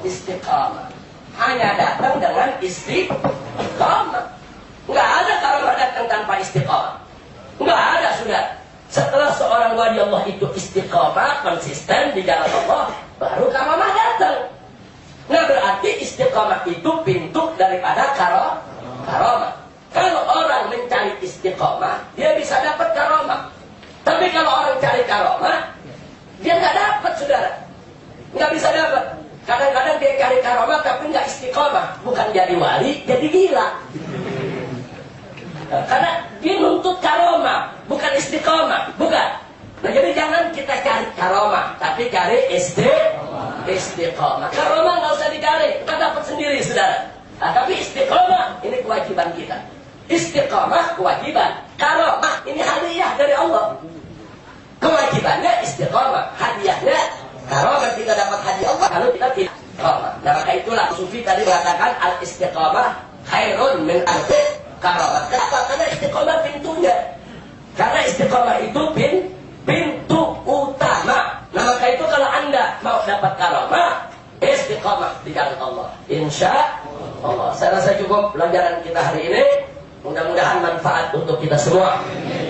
istiqamah, hanya datang dengan istiqamah. Enggak ada karamah datang tanpa istiqamah. Enggak ada, sudah. Setelah seorang wali Allah itu istiqamah, konsisten di jalan Allah, baru karamah datang. Nah berarti istiqamah itu pintu daripada karamah. Kalau orang mencari istiqamah, dia bisa dapat karamah. Tapi kalau orang cari karamah, dia nggak dapat, saudara. Nggak bisa dapat. Kadang-kadang dia cari karamah tapi nggak istiqamah. Bukan jadi wali, jadi gila. Karena dia nuntut karamah, bukan istiqamah, bukan. Nah jadi jangan kita cari karamah, tapi cari istiqamah. Karamah nggak usah dicari, kita dapat sendiri, saudara. Nah, tapi istiqamah ini kewajiban kita. Istiqamah kewajiban. Karamah ini hadiah dari Allah. Kewajibannya istiqamah, hadiahnya karamah. Kita dapat hadiah Allah karena Sufi tadi mengatakan al-istiqamah khairun min alfi karamat. Kenapa? Karena istiqamah pintunya. Karena istiqamah itu pintu utama. Nah maka itu kalau Anda mau dapat karamah, istiqamah di jalan Allah. Insya Allah. Saya rasa cukup pelajaran kita hari ini. Mudah-mudahan manfaat untuk kita semua.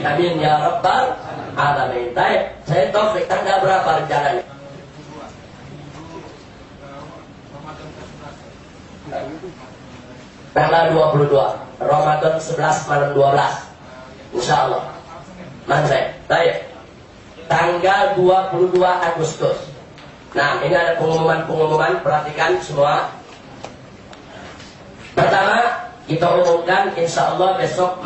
Amin ya rabbal alamin. Baik, saya taufik tanggal berapa rencananya? Tanggal 22 Ramadan 11 malam 12 Insya Allah. Mantre. Baik. Tanggal 22 Agustus. Nah, ini ada pengumuman-pengumuman, perhatikan semua. Pertama, kita umumkan insya Allah besok